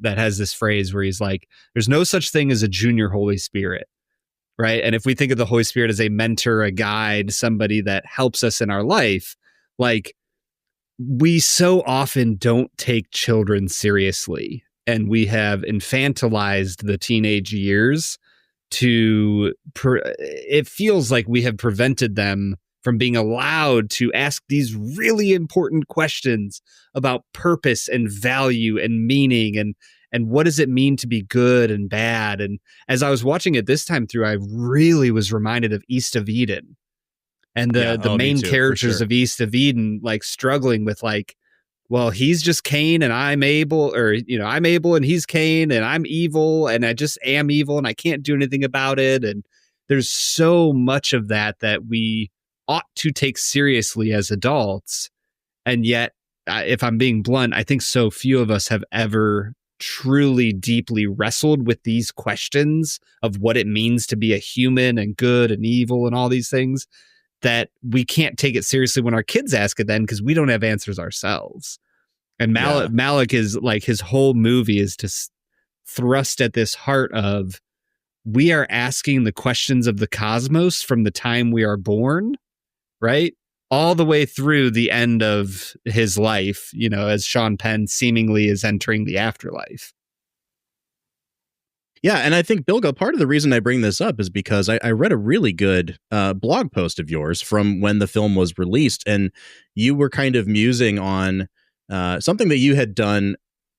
has this phrase where he's like, there's no such thing as a junior Holy Spirit. Right. And if we think of the Holy Spirit as a mentor, a guide, somebody that helps us in our life, like, we so often don't take children seriously, and we have infantilized the teenage years it feels like we have prevented them from being allowed to ask these really important questions about purpose and value and meaning and what does it mean to be good and bad. And as I was watching it this time through, I really was reminded of East of Eden and the main characters of East of Eden, like, struggling with, like, well, he's just Cain and I'm Abel, or, I'm Abel and he's Cain, and I'm evil and I just am evil and I can't do anything about it. And there's so much of that we ought to take seriously as adults. And yet, if I'm being blunt, I think so few of us have ever truly deeply wrestled with these questions of what it means to be a human and good and evil and all these things, that we can't take it seriously when our kids ask it then, because we don't have answers ourselves. And Malick is like, his whole movie is to thrust at this heart of, we are asking the questions of the cosmos from the time we are born, right? All the way through the end of his life, as Sean Penn seemingly is entering the afterlife. Yeah, and I think, Bilge, part of the reason I bring this up is because I read a really good blog post of yours from when the film was released, and you were kind of musing on something that you had done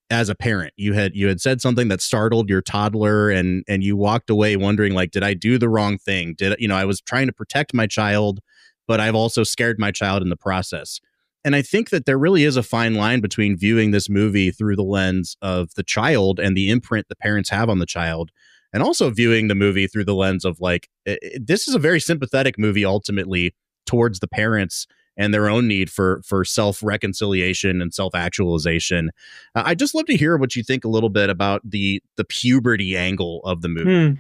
as a parent. You had said something that startled your toddler, and you walked away wondering, like, did I do the wrong thing? I was trying to protect my child, but I've also scared my child in the process. And I think that there really is a fine line between viewing this movie through the lens of the child and the imprint the parents have on the child, and also viewing the movie through the lens of, like, this is a very sympathetic movie ultimately towards the parents and their own need for self-reconciliation and self-actualization. I'd just love to hear what you think a little bit about the puberty angle of the movie.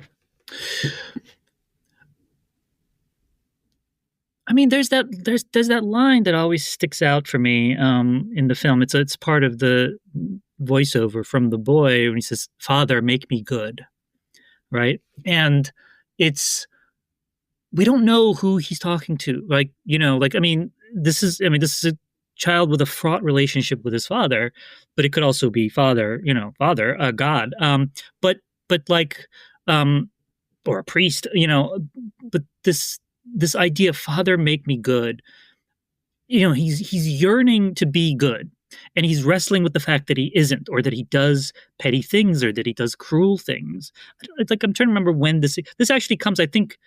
I mean, there's that line that always sticks out for me in the film. It's part of the voiceover from the boy when he says, "Father, make me good," right? And we don't know who he's talking to. This is a child with a fraught relationship with his father, but it could also be father, God. Or a priest, but this idea of father, make me good, he's yearning to be good. And he's wrestling with the fact that he isn't, or that he does petty things, or that he does cruel things. It's like, I'm trying to remember when this actually comes, I think,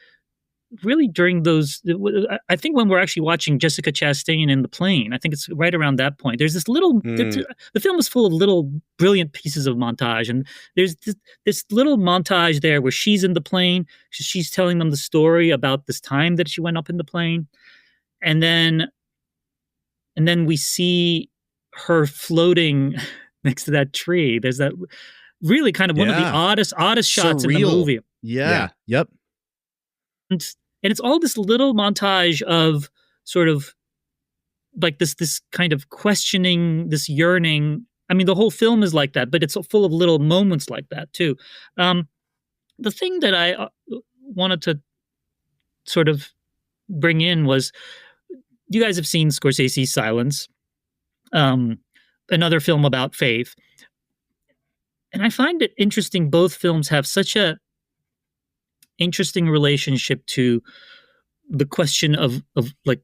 really during those, I think when we're actually watching Jessica Chastain in the plane. I think it's right around that point. There's this little, the film is full of little brilliant pieces of montage. And there's this little montage there where she's in the plane. She's telling them the story about this time that she went up in the plane. And then we see her floating next to that tree. There's that really kind of one of the oddest shots in the movie. Yeah. Yep. And it's all this little montage of sort of like this kind of questioning, this yearning. I mean, the whole film is like that, but it's full of little moments like that too. The thing that I wanted to sort of bring in was, you guys have seen Scorsese's Silence, another film about faith. And I find it interesting, both films have such a interesting relationship to the question of like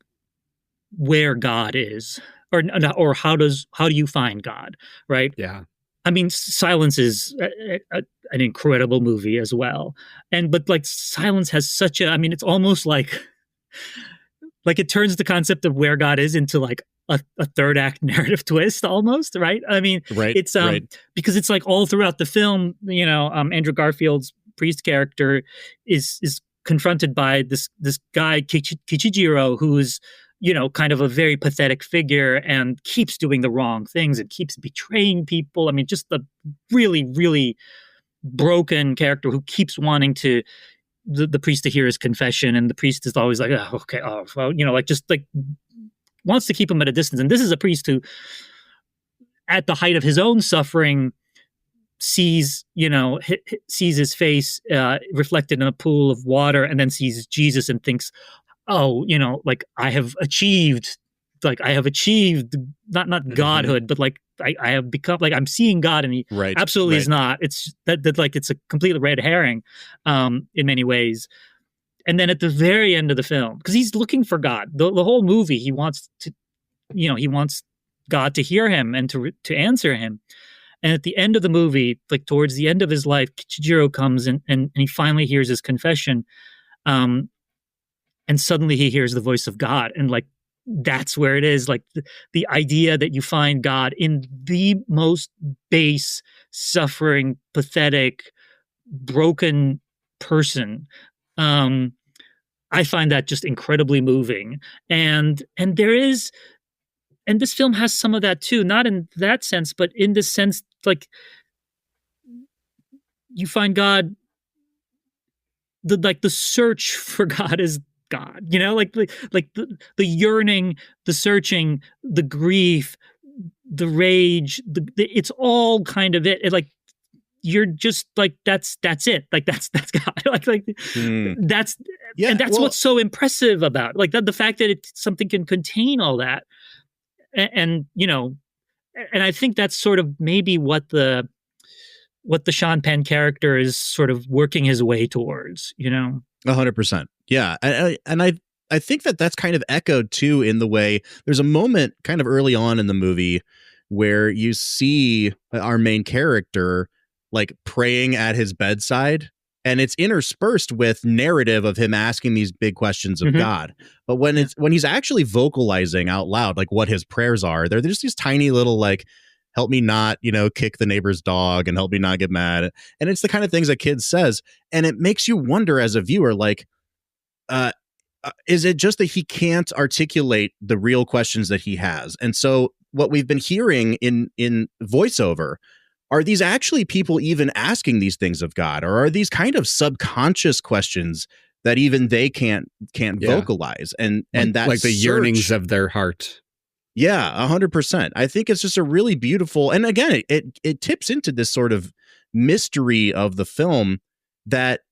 where God is, or how do you find God, right? Yeah. I mean, Silence is an incredible movie as well, but like Silence has such a, I mean, it's almost like it turns the concept of where God is into like a third act narrative twist almost, right? I mean, right, it's because it's like all throughout the film, Andrew Garfield's priest character is confronted by this guy Kichijiro, who is kind of a very pathetic figure and keeps doing the wrong things and keeps betraying people. I mean, just the really, really broken character who keeps wanting the priest to hear his confession, and the priest is always like, oh, okay, oh well, just like wants to keep him at a distance. And this is a priest who, at the height of his own suffering, sees his face reflected in a pool of water, and then sees Jesus and thinks, oh, like I have achieved not godhood, but like I have become, like I'm seeing God, and he absolutely is not. It's that like it's a complete red herring in many ways. And then at the very end of the film, because he's looking for God, the whole movie, he wants God to hear him and to answer him. And at the end of the movie, like towards the end of his life, Kichijiro comes and he finally hears his confession. And suddenly he hears the voice of God. And like, that's where it is. Like the idea that you find God in the most base, suffering, pathetic, broken person. I find that just incredibly moving. And this film has some of that too, not in that sense, but in this sense, like you find God, the search for God is God, like the yearning, the searching, the grief, the rage, it's all kind of it. Like you're just like, that's it. Like that's God. That's what's so impressive about like the fact that something can contain all that. And I think that's sort of maybe what the Sean Penn character is sort of working his way towards, 100%. Yeah. And I think that's kind of echoed too in the way there's a moment kind of early on in the movie where you see our main character like praying at his bedside, and it's interspersed with narrative of him asking these big questions of God. But when he's actually vocalizing out loud, like what his prayers are, they're just these tiny little like, help me not, kick the neighbor's dog and help me not get mad. And it's the kind of things a kid says. And it makes you wonder as a viewer, like, is it just that he can't articulate the real questions that he has? And so what we've been hearing in voiceover, are these actually people even asking these things of God? Or are these kind of subconscious questions that even they can't vocalize, and that like the yearnings of their heart. Yeah, 100%. I think it's just a really beautiful, and again, it tips into this sort of mystery of the film that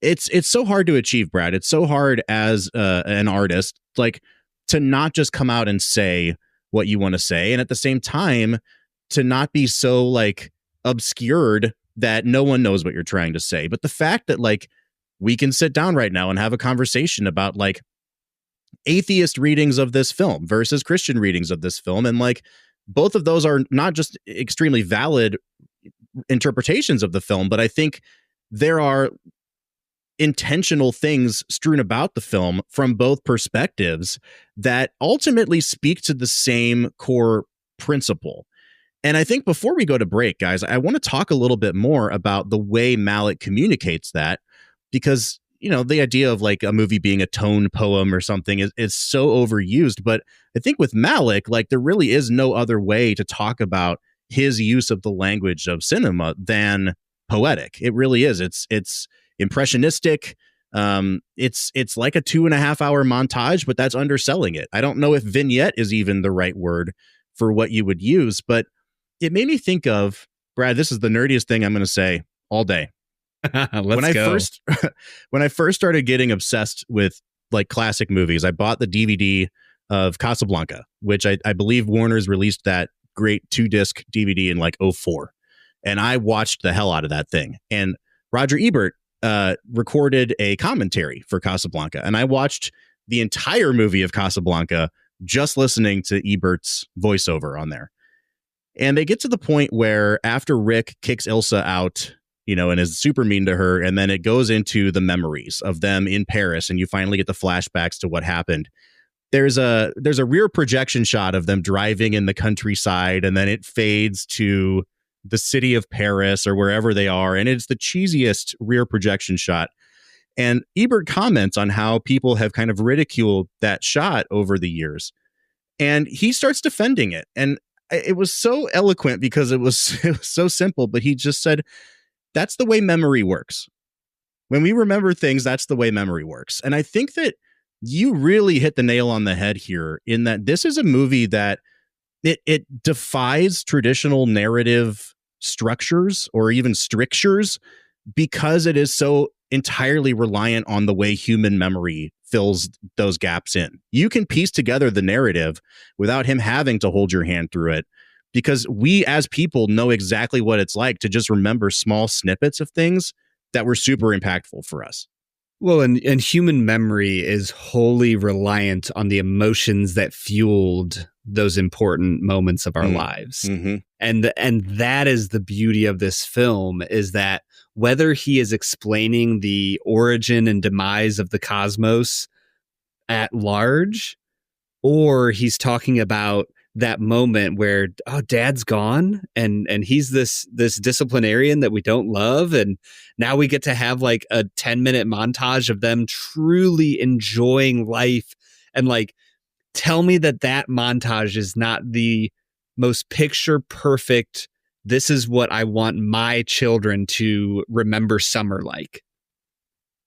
it's so hard to achieve, Brad. It's so hard as an artist, like, to not just come out and say what you want to say, and at the same time to not be so like obscured that no one knows what you're trying to say. But the fact that like we can sit down right now and have a conversation about like atheist readings of this film versus Christian readings of this film, and like both of those are not just extremely valid interpretations of the film, but I think there are intentional things strewn about the film from both perspectives that ultimately speak to the same core principle. And I think before we go to break, guys, I want to talk a little bit more about the way Malick communicates that, because, you know, the idea of like a movie being a tone poem or something is so overused. But I think with Malick, like, there really is no other way to talk about his use of the language of cinema than poetic. It really is. It's impressionistic. It's like a 2.5 hour montage, but that's underselling it. I don't know if vignette is even the right word for what you would use, but it made me think of, Brad, this is the nerdiest thing I'm going to say all day. When I first started getting obsessed with like classic movies, I bought the DVD of Casablanca, which I believe Warner's released that great 2-disc DVD in like 2004. And I watched the hell out of that thing. And Roger Ebert recorded a commentary for Casablanca, and I watched the entire movie of Casablanca just listening to Ebert's voiceover on there. And they get to the point where after Rick kicks Ilsa out, you know, and is super mean to her, and then it goes into the memories of them in Paris, and you finally get the flashbacks to what happened. There's a rear projection shot of them driving in the countryside, and then it fades to the city of Paris or wherever they are, and it's the cheesiest rear projection shot. And Ebert comments on how people have kind of ridiculed that shot over the years, and he starts defending it. And it was so eloquent because it was so simple, but he just said, that's the way memory works. When we remember things, that's the way memory works. And I think that you really hit the nail on the head here, in that this is a movie that it defies traditional narrative structures or even strictures, because it is so entirely reliant on the way human memory fills those gaps in. You can piece together the narrative without him having to hold your hand through it, because we as people know exactly what it's like to just remember small snippets of things that were super impactful for us. Well, and human memory is wholly reliant on the emotions that fueled those important moments of our lives. Mm-hmm. And that is the beauty of this film, is that whether he is explaining the origin and demise of the cosmos at large, or he's talking about that moment where, oh, dad's gone and he's this disciplinarian that we don't love, and now we get to have like a 10-minute montage of them truly enjoying life, and like, tell me that montage is not the most picture perfect, this is what I want my children to remember summer like.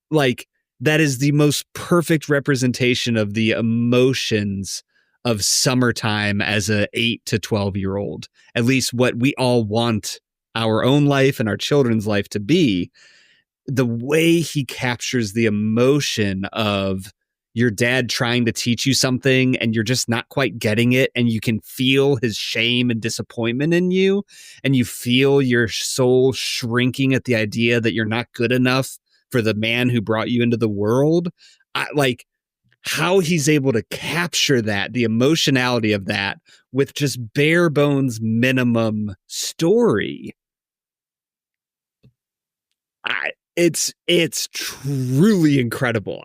Like, that is the most perfect representation of the emotions of summertime as a 8 to 12-year-old, at least what we all want our own life and our children's life to be. The way he captures the emotion of your dad trying to teach you something and you're just not quite getting it, and you can feel his shame and disappointment in you, and you feel your soul shrinking at the idea that you're not good enough for the man who brought you into the world. Like, how he's able to capture that, the emotionality of that, with just bare bones minimum story. It's truly incredible.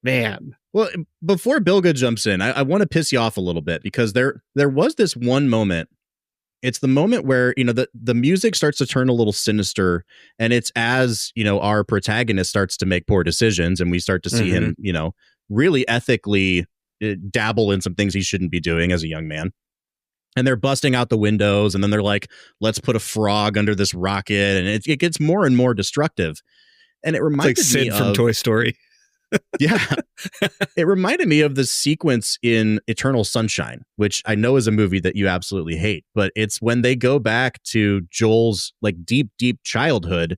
Man. Well, before Bilge jumps in, I want to piss you off a little bit, because there was this one moment. It's the moment where, you know, the music starts to turn a little sinister, and it's as, you know, our protagonist starts to make poor decisions, and we start to see him, you know, really ethically dabble in some things he shouldn't be doing as a young man. And they're busting out the windows, and then they're like, let's put a frog under this rocket, and it gets more and more destructive. And it It's reminded like Sid me from of Toy Story. yeah, it reminded me of the sequence in Eternal Sunshine, which I know is a movie that you absolutely hate, but it's when they go back to Joel's like deep, deep childhood,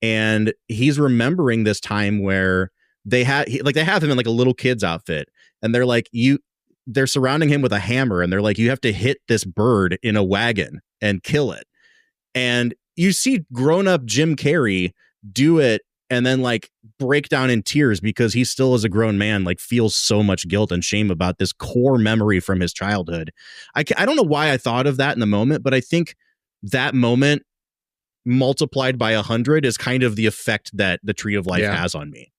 and he's remembering this time where they have him in like a little kid's outfit, and they're surrounding him with a hammer, and they're like, you have to hit this bird in a wagon and kill it. And you see grown up Jim Carrey do it and then like break down in tears because he still, as a grown man, like feels so much guilt and shame about this core memory from his childhood. I don't know why I thought of that in the moment, but I think that moment multiplied by 100 is kind of the effect that the Tree of Life has on me.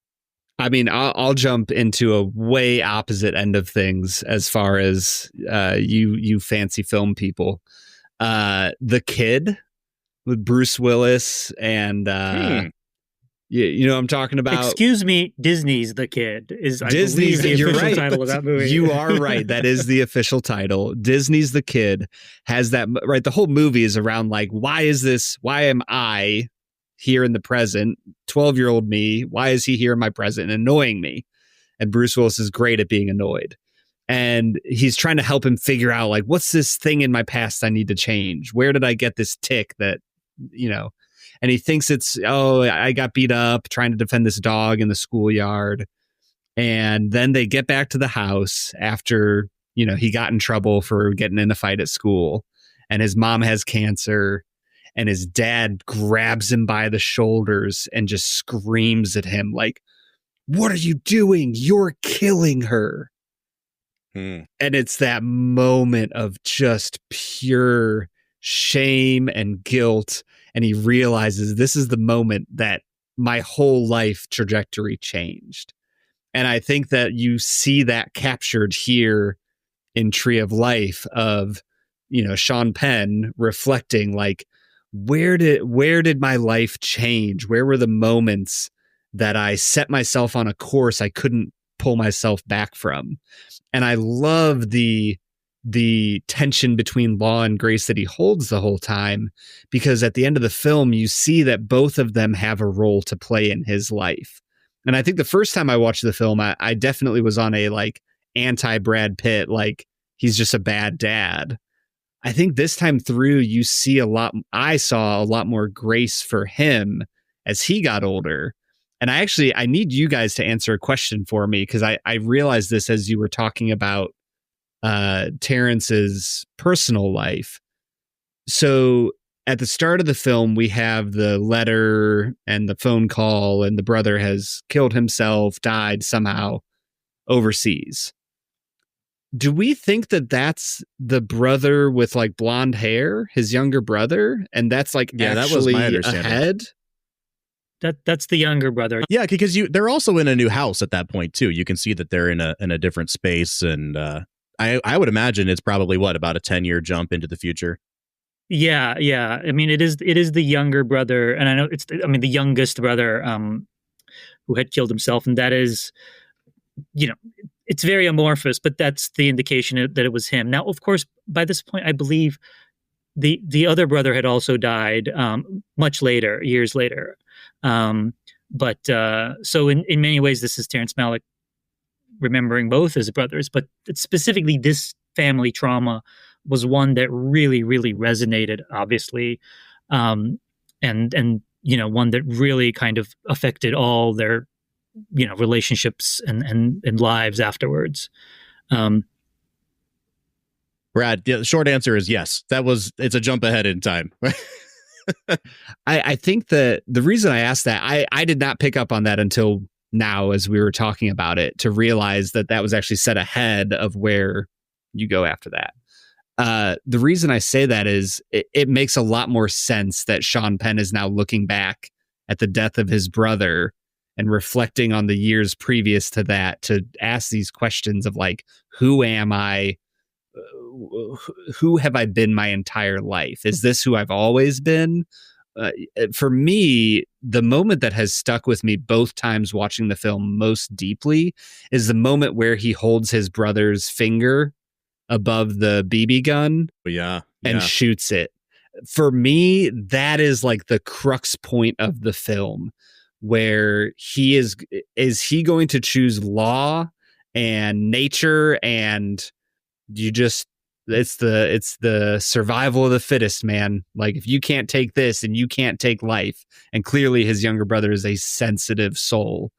I mean, I'll jump into a way opposite end of things as far as you fancy film people. The Kid with Bruce Willis and you know what I'm talking about? Excuse me, Disney's The Kid is Disney's the you're official right. title of that movie. You are right. That is the official title. Disney's The Kid has that right. The whole movie is around like, why am I here in the present? 12-year-old me, why is he here in my present and annoying me? And Bruce Willis is great at being annoyed. And he's trying to help him figure out like, what's this thing in my past I need to change? Where did I get this tick that, you know? And he thinks it's, I got beat up trying to defend this dog in the schoolyard. And then they get back to the house after, you know, he got in trouble for getting in a fight at school. And his mom has cancer. And his dad grabs him by the shoulders and just screams at him like, what are you doing? You're killing her. And it's that moment of just pure shame and guilt. And he realizes this is the moment that my whole life trajectory changed. And I think that you see that captured here in Tree of Life of, you know, Sean Penn reflecting like, where did my life change? Where were the moments that I set myself on a course I couldn't pull myself back from? And I love the tension between Law and Grace that he holds the whole time, because at the end of the film, you see that both of them have a role to play in his life. And I think the first time I watched the film, I definitely was on a like anti Brad Pitt, like he's just a bad dad. I think this time through, I saw a lot more grace for him as he got older. And I need you guys to answer a question for me, because I realized this as you were talking about Terrence's personal life. So at the start of the film, we have the letter and the phone call, and the brother has killed himself, died somehow overseas. Do we think that that's the brother with like blonde hair, his younger brother? And that's like, that was my understanding. Ahead? That's the younger brother. Yeah, because they're also in a new house at that point too. You can see that they're in a different space, and I would imagine it's probably about a 10-year jump into the future. Yeah. I mean, it is the younger brother, and I know the youngest brother who had killed himself, and that is, you know, it's very amorphous, but that's the indication that it was him. Now, of course, by this point, I believe the other brother had also died much later, years later. But so in many ways, this is Terrence Malick remembering both his brothers, but specifically this family trauma was one that really, really resonated, obviously. And you know, one that really kind of affected all their, you know, relationships and lives afterwards. Brad, the short answer is yes. It's a jump ahead in time. I think that the reason I asked that, I did not pick up on that until now as we were talking about it, to realize that was actually set ahead of where you go after that. The reason I say that is it makes a lot more sense that Sean Penn is now looking back at the death of his brother and reflecting on the years previous to that to ask these questions of like, who am I? Who have I been my entire life? Is this who I've always been? For me, the moment that has stuck with me both times watching the film most deeply is the moment where he holds his brother's finger above the BB gun and shoots it. For me, that is like the crux point of the film, where he is he going to choose law and nature, and it's the survival of the fittest, man. Like, if you can't take this, and you can't take life. And clearly his younger brother is a sensitive soul.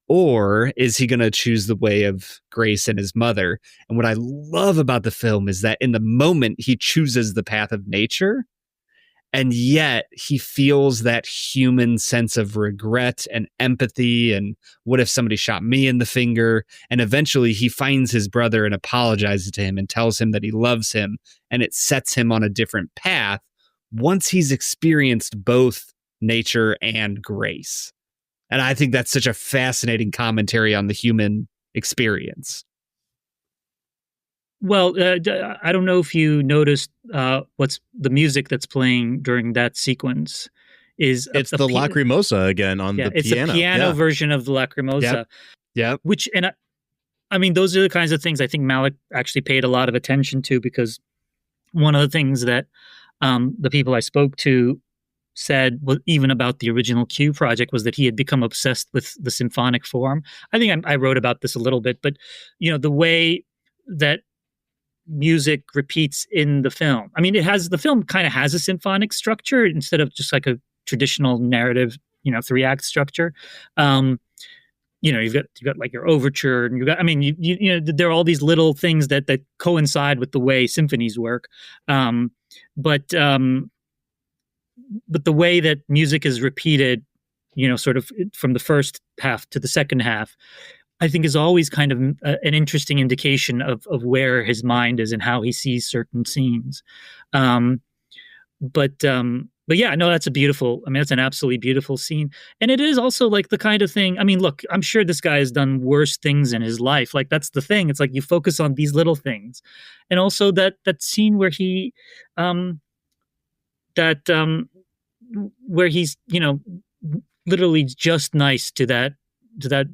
Or is he going to choose the way of grace and his mother? And what I love about the film is that in the moment he chooses the path of nature, and yet he feels that human sense of regret and empathy. And what if somebody shot me in the finger? And eventually he finds his brother and apologizes to him and tells him that he loves him. And it sets him on a different path once he's experienced both nature and grace. And I think that's such a fascinating commentary on the human experience. Well, I don't know if you noticed what's the music that's playing during that sequence is it's the Lacrimosa again on the piano. It's a piano version of the Lacrimosa. Yeah. Which, and I mean, those are the kinds of things I think Malick actually paid a lot of attention to, because one of the things that the people I spoke to said, well, even about the original Q project, was that he had become obsessed with the symphonic form. I think I wrote about this a little bit, but the way that music repeats in the film. I mean, the film kind of has a symphonic structure instead of just like a traditional narrative, 3-act structure. You've got like your overture, and there are all these little things that coincide with the way symphonies work. But the way that music is repeated, sort of from the first half to the second half, I think is always kind of an interesting indication of where his mind is and how he sees certain scenes. But yeah, no, that's that's an absolutely beautiful scene. And it is also like the kind of thing, I mean, look, I'm sure this guy has done worse things in his life. Like, that's the thing. It's like you focus on these little things. And also that scene where he, where he's, literally just nice to that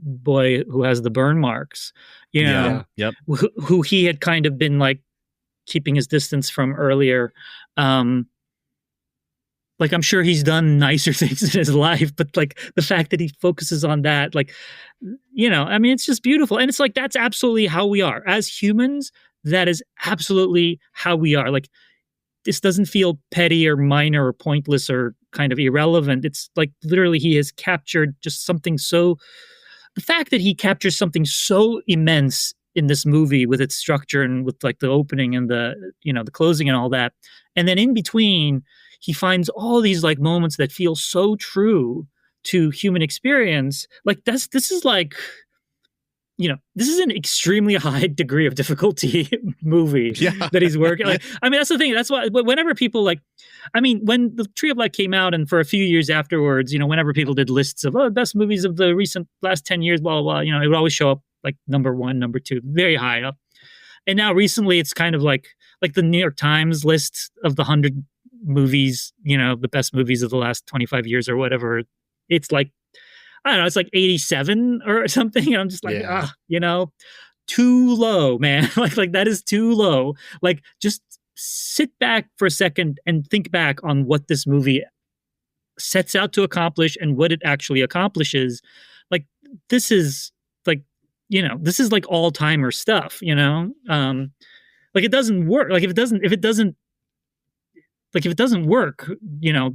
boy who has the burn marks, Yep. who he had kind of been like keeping his distance from earlier. Like, I'm sure he's done nicer things in his life, but like the fact that he focuses on that, like, I mean, it's just beautiful. And it's like, that's absolutely how we are as humans. That is absolutely how we are. Like, this doesn't feel petty or minor or pointless or kind of irrelevant. It's like literally he has captured just something so, the fact that he captures something so immense in this movie with its structure and with like the opening and the closing and all that. And then in between, he finds all these like moments that feel so true to human experience. Like this is like, this is an extremely high degree of difficulty movie that he's working. Like, I mean, that's the thing. That's why whenever people when the Tree of Life came out, and for a few years afterwards, whenever people did lists of best movies of the recent last 10 years, blah, blah, blah, it would always show up like number 1, number 2, very high up. And now recently it's kind of like the New York Times list of the 100 movies, the best movies of the last 25 years or whatever. It's like, I don't know, it's like 87 or something. And I'm just like, too low, man. like that is too low. Like, just sit back for a second and think back on what this movie sets out to accomplish and what it actually accomplishes. Like, this is like, this is like all timer stuff, like it doesn't work. Like if it doesn't work,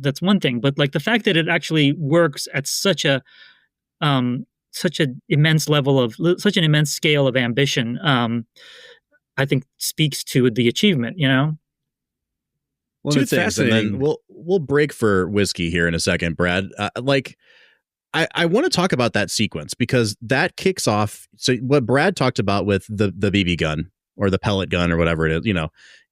that's one thing. But like the fact that it actually works at such an immense level of such an immense scale of ambition, I think speaks to the achievement, Well, two things, and then we'll break for whiskey here in a second, Brad. I want to talk about that sequence because that kicks off. So what Brad talked about with the BB gun or the pellet gun or whatever it is,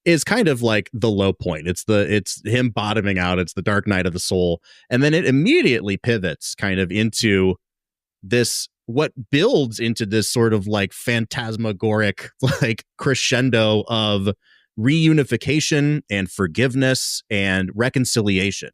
is kind of like the low point. It's him bottoming out. It's the dark night of the soul. And then it immediately pivots kind of into this, what builds into this sort of like phantasmagoric, like crescendo of reunification and forgiveness and reconciliation.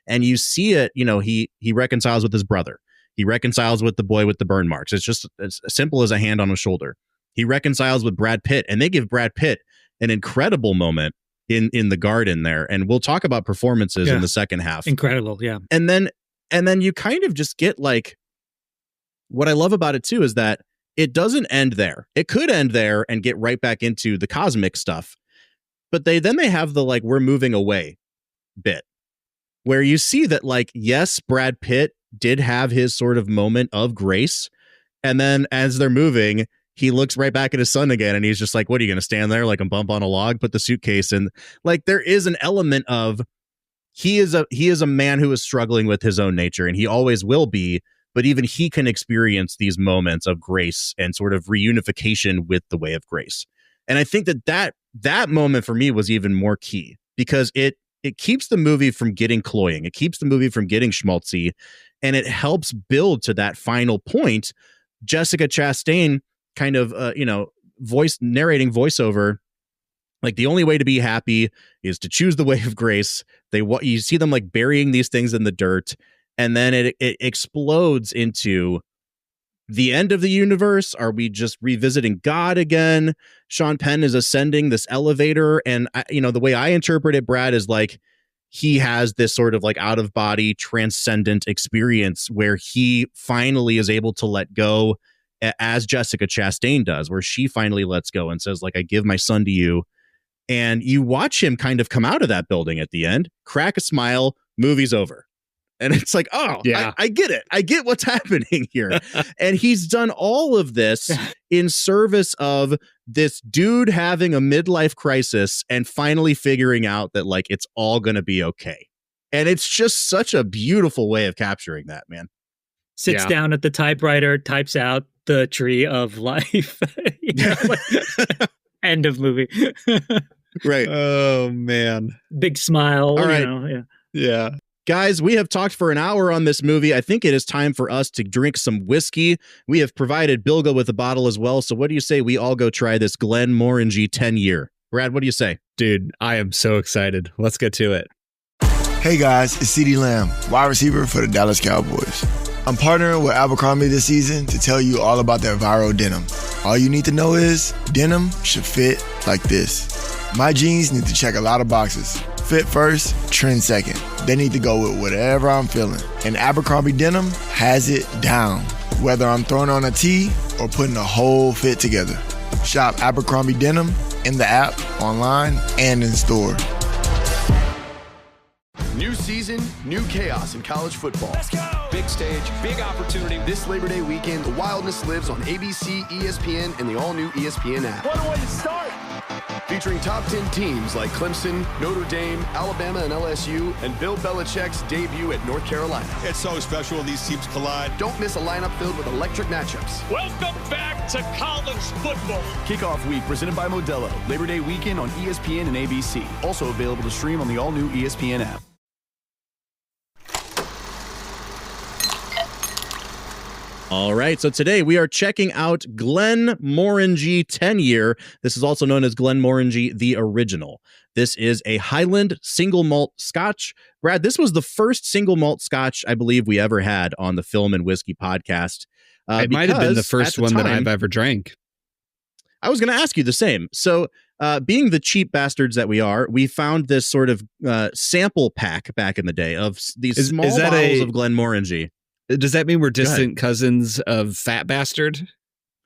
And you see it, he reconciles with his brother. He reconciles with the boy with the burn marks. It's just as simple as a hand on his shoulder. He reconciles with Brad Pitt, and they give Brad Pitt an incredible moment in the garden there. And we'll talk about performances in the second half. Incredible, yeah. And then And then you kind of just get like, what I love about it too is that it doesn't end there. It could end there and get right back into the cosmic stuff. But they have the like, we're moving away bit where you see that like, yes, Brad Pitt did have his sort of moment of grace. And then as they're moving, he looks right back at his son again. And he's just like, what are you going to stand there like a bump on a log, put the suitcase in? Like there is an element of he is a man who is struggling with his own nature, and he always will be. But even he can experience these moments of grace and sort of reunification with the way of grace. And I think that moment for me was even more key because it keeps the movie from getting cloying. It keeps the movie from getting schmaltzy, and it helps build to that final point. Jessica Chastain kind of, narrating voiceover. Like the only way to be happy is to choose the way of grace. You see them like burying these things in the dirt, and then it explodes into the end of the universe. Are we just revisiting God again? Sean Penn is ascending this elevator, and the way I interpret it, Brad, is like he has this sort of like out of body transcendent experience where he finally is able to let go, as Jessica Chastain does, where she finally lets go and says like, I give my son to you. And you watch him kind of come out of that building at the end, crack a smile, movie's over. And it's like, oh, yeah. I get it. I get what's happening here. And he's done all of this in service of this dude having a midlife crisis and finally figuring out that like it's all going to be okay. And it's just such a beautiful way of capturing that, man. Sits down at the typewriter, types out the tree of life. End of movie. Right. Oh, man. Big smile. All right. Yeah. Guys, we have talked for an hour on this movie. I think it is time for us to drink some whiskey. We have provided Bilge with a bottle as well. So what do you say we all go try this Glenmorangie 10-year? Brad, what do you say? Dude, I am so excited. Let's get to it. Hey guys, it's CeeDee Lamb, wide receiver for the Dallas Cowboys. I'm partnering with Abercrombie this season to tell you all about their viral denim. All you need to know is denim should fit like this. My jeans need to check a lot of boxes. Fit first, trend second. They need to go with whatever I'm feeling. And Abercrombie Denim has it down, whether I'm throwing on a tee or putting a whole fit together. Shop Abercrombie Denim in the app, online, and in store. New season, new chaos in college football. Let's go! Big stage, big opportunity. This Labor Day weekend, the wildness lives on ABC, ESPN, and the all-new ESPN app. What a way to start! Featuring top 10 teams like Clemson, Notre Dame, Alabama, and LSU, and Bill Belichick's debut at North Carolina. It's so special when these teams collide. Don't miss a lineup filled with electric matchups. Welcome back to college football. Kickoff week presented by Modelo. Labor Day weekend on ESPN and ABC. Also available to stream on the all-new ESPN app. All right, so today we are checking out Glenmorangie 10-year. This is also known as Glenmorangie the Original. This is a Highland single malt scotch. Brad, this was the first single malt scotch I believe we ever had on the Film and Whiskey podcast. It might have been the first one that I've ever drank. I was going to ask you the same. So being the cheap bastards that we are, we found this sort of sample pack back in the day of these small bottles of Glenmorangie. Does that mean we're distant cousins of Fat Bastard?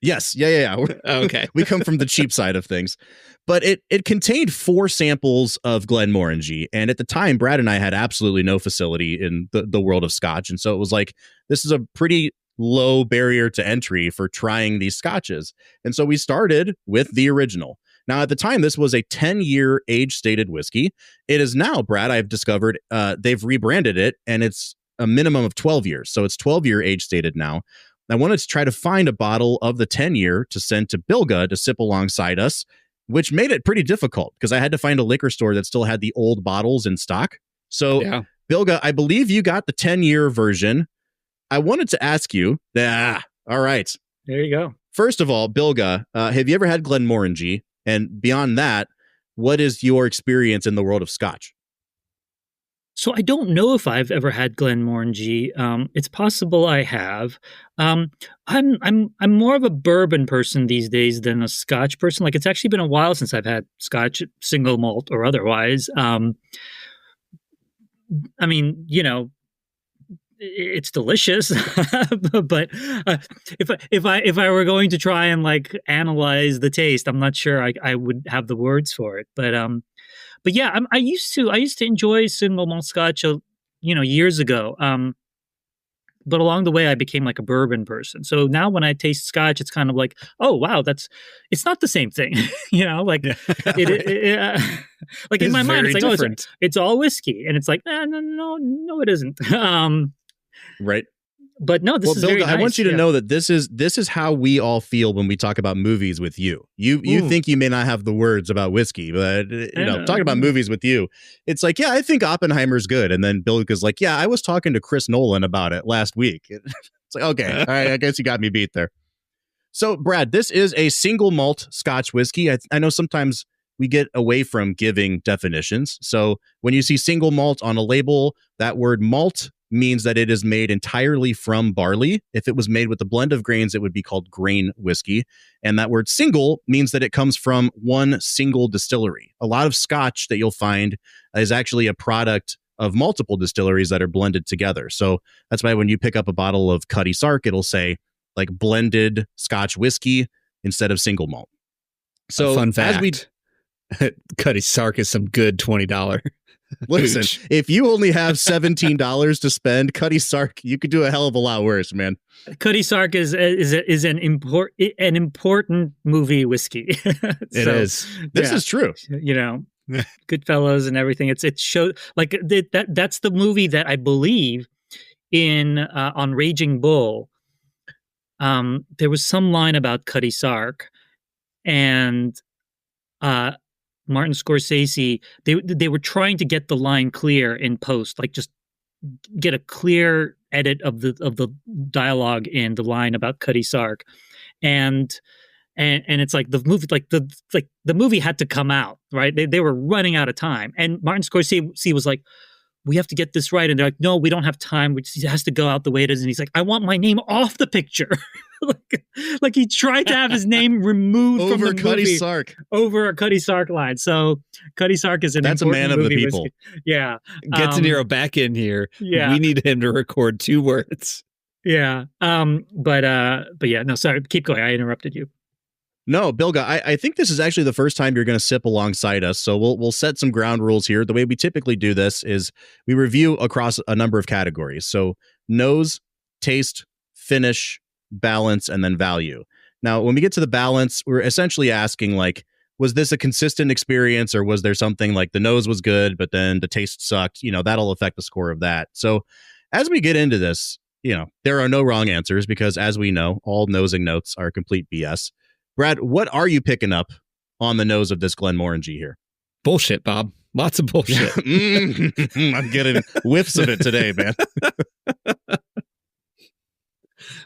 Yes. Yeah. Okay. We come from the cheap side of things. But it contained 4 samples of Glenmorangie. And at the time, Brad and I had absolutely no facility in the world of scotch. And so it was like, this is a pretty low barrier to entry for trying these scotches. And so we started with the original. Now, at the time, this was a 10-year age-stated whiskey. It is now, Brad, I've discovered, they've rebranded it, and it's a minimum of 12 years. So it's 12-year age stated now. I wanted to try to find a bottle of the 10-year to send to Bilge to sip alongside us, which made it pretty difficult because I had to find a liquor store that still had the old bottles in stock. So, Bilge, I believe you got the 10-year version. I wanted to ask you, all right. There you go. First of all, Bilge, have you ever had Glenmorangie? And beyond that, what is your experience in the world of scotch? So I don't know if I've ever had Glenmorangie. It's possible I have. I'm more of a bourbon person these days than a Scotch person. Like it's actually been a while since I've had Scotch, single malt or otherwise. I mean, it's delicious, but if I were going to try and like analyze the taste, I'm not sure I would have the words for it. But yeah, I used to enjoy single malt Scotch, years ago. But along the way, I became like a bourbon person. So now when I taste Scotch, it's kind of like, oh wow, it's not the same thing, like like in my mind, it's like different. It's all whiskey, and it's like, no, it isn't. Right. But no, this is Bilge, very nice. I want you to know that this is how we all feel when we talk about movies with you. You think you may not have the words about whiskey, but talking about movies with you, it's like, yeah, I think Oppenheimer's good, and then Bilge is like, yeah, I was talking to Chris Nolan about it last week. It's like, okay, all right, I guess you got me beat there. So, Brad, this is a single malt Scotch whiskey. I know sometimes we get away from giving definitions. So when you see single malt on a label, that word malt means that it is made entirely from barley. If it was made with a blend of grains, it would be called grain whiskey. And that word single means that it comes from one single distillery. A lot of Scotch that you'll find is actually a product of multiple distilleries that are blended together. So that's why when you pick up a bottle of Cutty Sark, it'll say like blended Scotch whiskey instead of single malt. So fun fact, Cutty Sark is some good $20. Listen, if you only have $17 to spend, Cutty Sark, you could do a hell of a lot worse, man. Cutty Sark is an important movie whiskey. It is. This is true. Goodfellas and everything. It showed like that's the movie that I believe in on Raging Bull. There was some line about Cutty Sark, and Martin Scorsese, they were trying to get the line clear in post, like just get a clear edit of the dialogue in the line about Cutty Sark, and it's like the movie, the movie had to come out, right? They were running out of time, and Martin Scorsese was like, we have to get this right, and they're like, no, we don't have time, which has to go out the way it is, and he's like, I want my name off the picture. like he tried to have his name removed from the Cutty movie Sark. over a Cutty Sark line. So Cutty Sark is that's a man of the people. Whiskey. Yeah, get De Niro back in here. Yeah, we need him to record 2 words. Yeah, but yeah, no, sorry, keep going. I interrupted you. No, Bilge, I think this is actually the first time you're going to sip alongside us. So we'll set some ground rules here. The way we typically do this is we review across a number of categories. So nose, taste, finish, balance, and then value. Now, when we get to the balance, we're essentially asking, like, was this a consistent experience, or was there something like the nose was good, but then the taste sucked? That'll affect the score of that. So as we get into this, there are no wrong answers because, as we know, all nosing notes are complete BS. Brad, what are you picking up on the nose of this Glenmorangie here? Bullshit, Bob. Lots of bullshit. I'm getting whiffs of it today, man.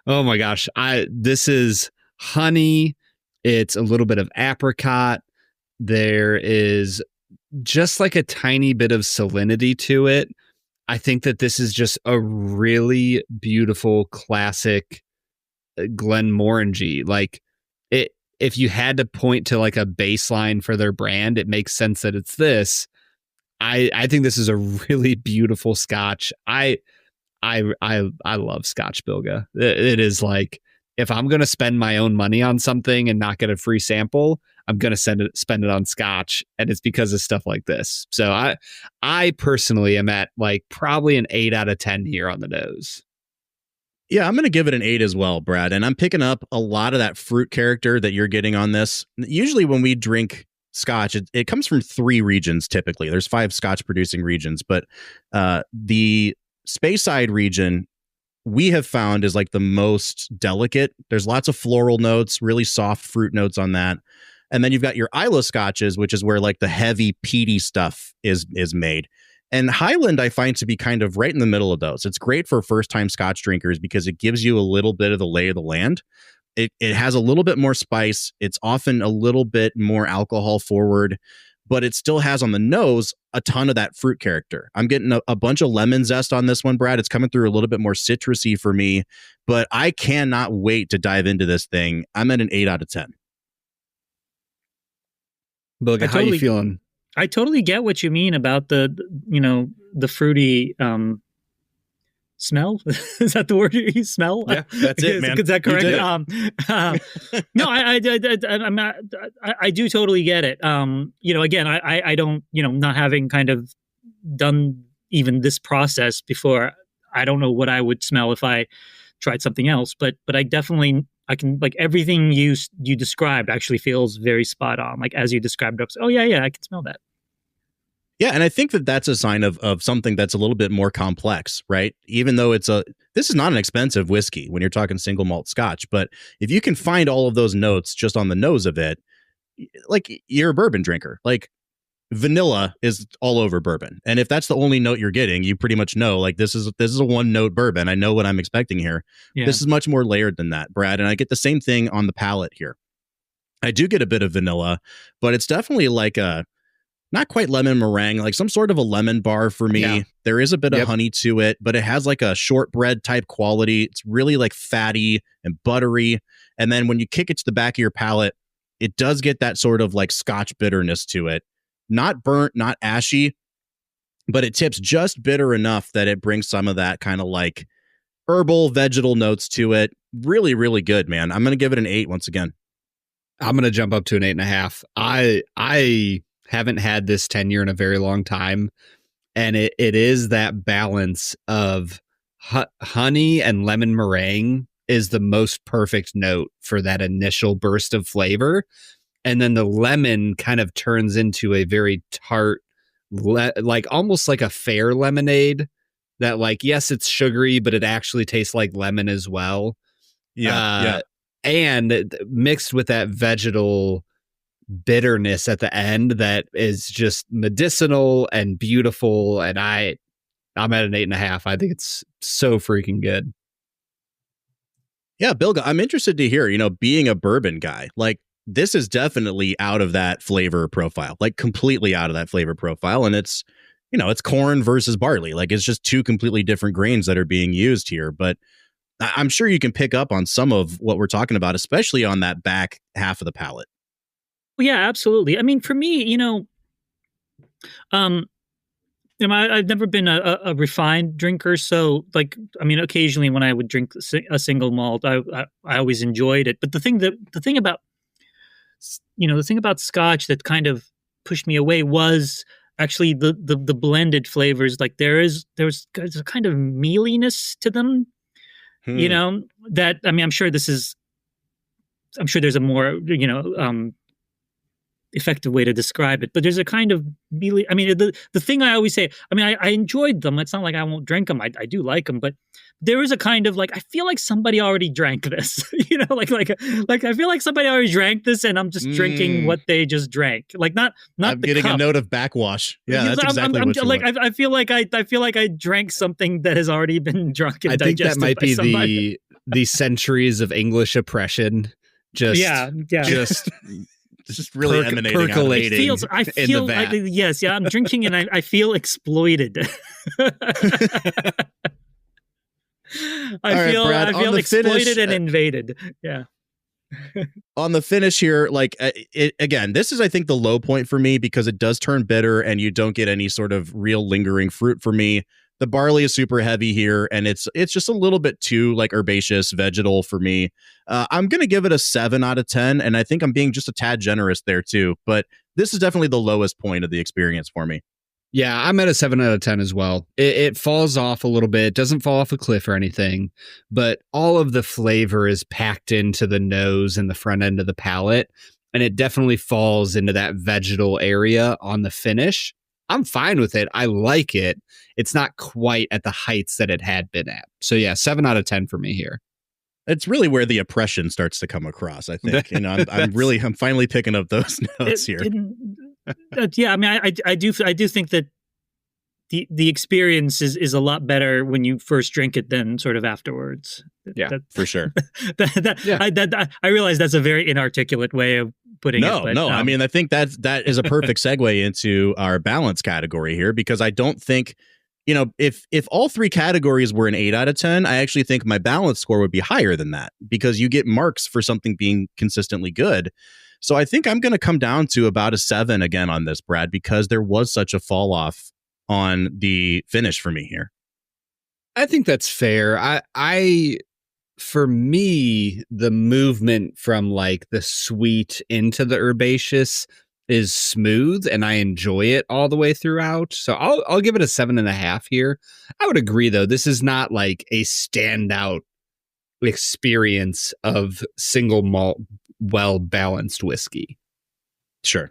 Oh my gosh. This is honey. It's a little bit of apricot. There is just like a tiny bit of salinity to it. I think that this is just a really beautiful classic Glenmorangie. Like if you had to point to like a baseline for their brand, it makes sense that it's this. I think this is a really beautiful Scotch. I love Scotch, Bilge. It is like, if I'm going to spend my own money on something and not get a free sample, I'm going to spend it on Scotch. And it's because of stuff like this. So I personally am at like probably an 8 out of 10 here on the nose. Yeah, I'm going to give it an 8 as well, Brad. And I'm picking up a lot of that fruit character that you're getting on this. Usually when we drink Scotch, it comes from 3 regions typically. There's 5 Scotch producing regions, but the Speyside region we have found is like the most delicate. There's lots of floral notes, really soft fruit notes on that. And then you've got your Islay Scotches, which is where like the heavy peaty stuff is made. And Highland I find to be kind of right in the middle of those. It's great for first-time Scotch drinkers because it gives you a little bit of the lay of the land. It has a little bit more spice. It's often a little bit more alcohol forward, but it still has on the nose a ton of that fruit character. I'm getting a bunch of lemon zest on this one, Brad. It's coming through a little bit more citrusy for me, but I cannot wait to dive into this thing. I'm at an 8 out of 10. Bilge, how are you feeling? I totally get what you mean about the fruity smell. Is that the word you use? Smell? Yeah, that's it, man. Is that correct? No, I do totally get it. Again, I don't, not having kind of done even this process before, I don't know what I would smell if I tried something else, but I definitely, I can, like, everything you described actually feels very spot on. Like, as you described it, oh yeah, I can smell that. Yeah, and I think that that's a sign of something that's a little bit more complex, right? Even though this is not an expensive whiskey when you're talking single malt Scotch, but if you can find all of those notes just on the nose of it, like, you're a bourbon drinker. Like, vanilla is all over bourbon, and if that's the only note you're getting, you pretty much know, like, this is a one note bourbon. I know what I'm expecting here. Yeah. This is much more layered than that, Brad, and I get the same thing on the palate here. I do get a bit of vanilla, but it's definitely like a not quite lemon meringue, like some sort of a lemon bar for me. Yeah. There is a bit of honey to it, but it has like a shortbread type quality. It's really like fatty and buttery. And then when you kick it to the back of your palate, it does get that sort of like Scotch bitterness to it. Not burnt, not ashy, but it tips just bitter enough that it brings some of that kind of like herbal, vegetal notes to it. Really, really good, man. I'm going to give it an 8 once again. I'm going to jump up to an 8.5. I haven't had this tenure in a very long time, and it is that balance of honey and lemon meringue is the most perfect note for that initial burst of flavor, and then the lemon kind of turns into a very tart, like almost like a fair lemonade that, like, yes, it's sugary, but it actually tastes like lemon as well. Yeah. And mixed with that vegetal bitterness at the end that is just medicinal and beautiful, and I'm at an 8.5. I think it's so freaking good. Yeah, Bilge, I'm interested to hear, being a bourbon guy, like, this is definitely out of that flavor profile, like completely out of that flavor profile. And it's, it's corn versus barley. Like, it's just two completely different grains that are being used here. But I'm sure you can pick up on some of what we're talking about, especially on that back half of the palate. Well, yeah, absolutely. I mean, for me, I've never been a refined drinker, so, like, I mean, occasionally when I would drink a single malt, I always enjoyed it. But the thing about Scotch that kind of pushed me away was actually the blended flavors. Like, there's a kind of mealiness to them, that, I mean, I'm sure there's a more, effective way to describe it, but there's a kind of really, I mean, the thing I always say, I mean, I enjoyed them. It's not like I won't drink them. I do like them, but there is a kind of like, I feel like somebody already drank this, like I feel like somebody already drank this, and I'm just drinking what they just drank. Like, not I'm the getting cup. a note of backwash. Yeah, that's exactly what you're like. I feel like I drank something that has already been drunk and digested. I think that might be somebody. the centuries of English oppression. Just really emanating, percolating. I feel like, yes, yeah. I'm drinking and I feel exploited. I feel exploited and invaded. Yeah. On the finish here, like, again, this is, I think, the low point for me, because it does turn bitter and you don't get any sort of real lingering fruit for me. The barley is super heavy here, and it's just a little bit too, like, herbaceous, vegetal for me. I'm going to give it a 7 out of 10, and I think I'm being just a tad generous there too. But this is definitely the lowest point of the experience for me. Yeah, I'm at a 7 out of 10 as well. It falls off a little bit. It doesn't fall off a cliff or anything, but all of the flavor is packed into the nose and the front end of the palate, and it definitely falls into that vegetal area on the finish. I'm fine with it. I like it. It's not quite at the heights that it had been at. So yeah, 7 out of 10 for me here. It's really where the oppression starts to come across, I think. I'm finally picking up those notes here. Yeah, I mean, I do think that the experience is a lot better when you first drink it than sort of afterwards. Yeah, for sure. I realize that's a very inarticulate way of putting it. But, I mean, I think that is a perfect segue into our balance category here, because I don't think, if all three categories were an 8 out of 10, I actually think my balance score would be higher than that, because you get marks for something being consistently good. So I think I'm going to come down to about a 7 again on this, Brad, because there was such a fall off on the finish for me here. I think that's fair. For me, the movement from like the sweet into the herbaceous is smooth, and I enjoy it all the way throughout. So I'll give it a 7.5 here. I would agree, though, this is not like a standout experience of single malt, well-balanced whiskey. Sure.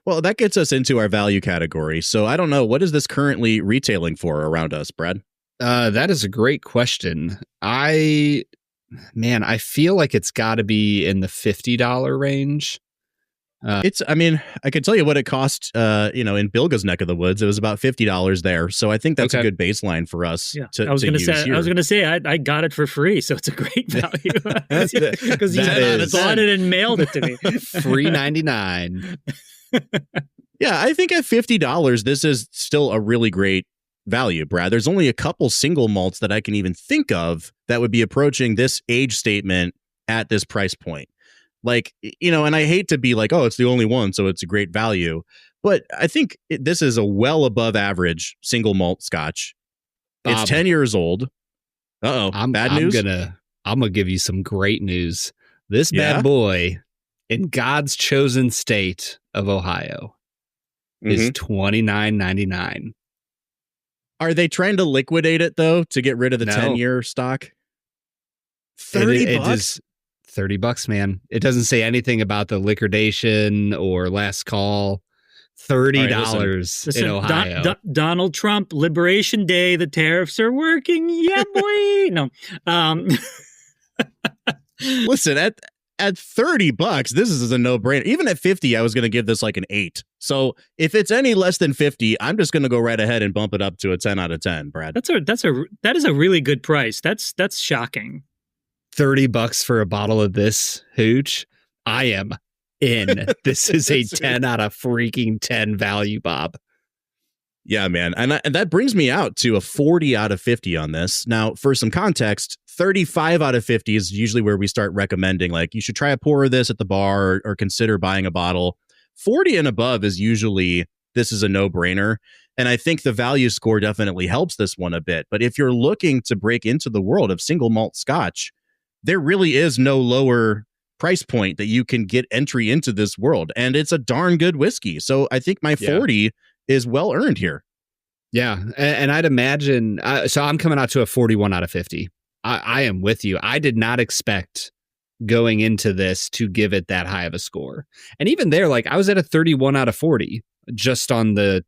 Well, that gets us into our value category. So I don't know, what is this currently retailing for around us, Brad? That is a great question. I feel like it's got to be in the $50 range. I can tell you what it cost, in Bilge's neck of the woods. It was about $50 there. So I think that's a good baseline for us to use here. I was going to say, I got it for free, so it's a great value. Because you bought it and mailed it to me. Free 99. Yeah, I think at $50, this is still a really great value, Brad. There's only a couple single malts that I can even think of that would be approaching this age statement at this price point. Like, and I hate to be like, oh, it's the only one, so it's a great value. But I think this is a well above average single malt scotch. Bob, it's 10 years old. Bad news? I'm gonna give you some great news. This bad boy in God's chosen state of Ohio is $29.99. Are they trying to liquidate it, though, to get rid of the 10-year stock? $30? It is $30, man. It doesn't say anything about the liquidation or last call. $30 in Ohio. Donald Trump, Liberation Day, the tariffs are working. Yeah, boy. No. Listen, at $30, this is a no-brainer. Even at 50, I was going to give this like an 8. So if it's any less than 50, I'm just going to go right ahead and bump it up to a 10 out of 10, Brad. That is a really good price. That's shocking. $30 for a bottle of this hooch. I am in. This is a 10 out of freaking 10 value, Bob. Yeah, man. And that brings me out to a 40 out of 50 on this. Now, for some context, 35 out of 50 is usually where we start recommending, like, you should try a pour of this at the bar or consider buying a bottle. 40 and above is usually, this is a no-brainer. And I think the value score definitely helps this one a bit. But if you're looking to break into the world of single malt scotch, there really is no lower price point that you can get entry into this world. And it's a darn good whiskey. So I think my 40 is well earned here. Yeah. And I'd imagine, so I'm coming out to a 41 out of 50. I am with you. I did not expect going into this to give it that high of a score. And even there, like, I was at a 31 out of 40 just on the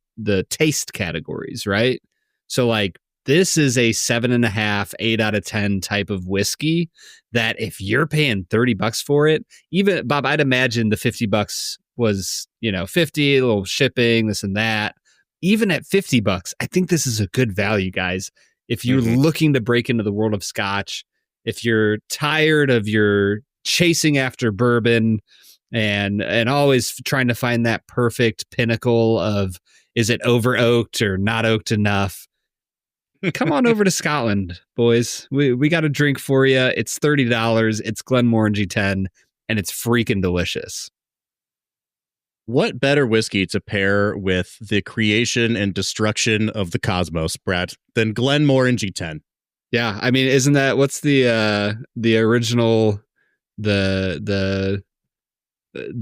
taste categories, right? So like, this is a 7.5, 8 out of 10 type of whiskey that if you're paying $30 for it, even Bob, I'd imagine the $50 was, 50, a little shipping, this and that. Even at $50, I think this is a good value, guys. If you're looking to break into the world of scotch, if you're tired of your chasing after bourbon and always trying to find that perfect pinnacle of, is it over oaked or not oaked enough? Come on over to Scotland, boys. We got a drink for you. It's $30. It's Glenmorangie 10, and it's freaking delicious. What better whiskey to pair with the creation and destruction of the cosmos, Brad, than Glenmorangie 10? Yeah, I mean, isn't that, what's the original the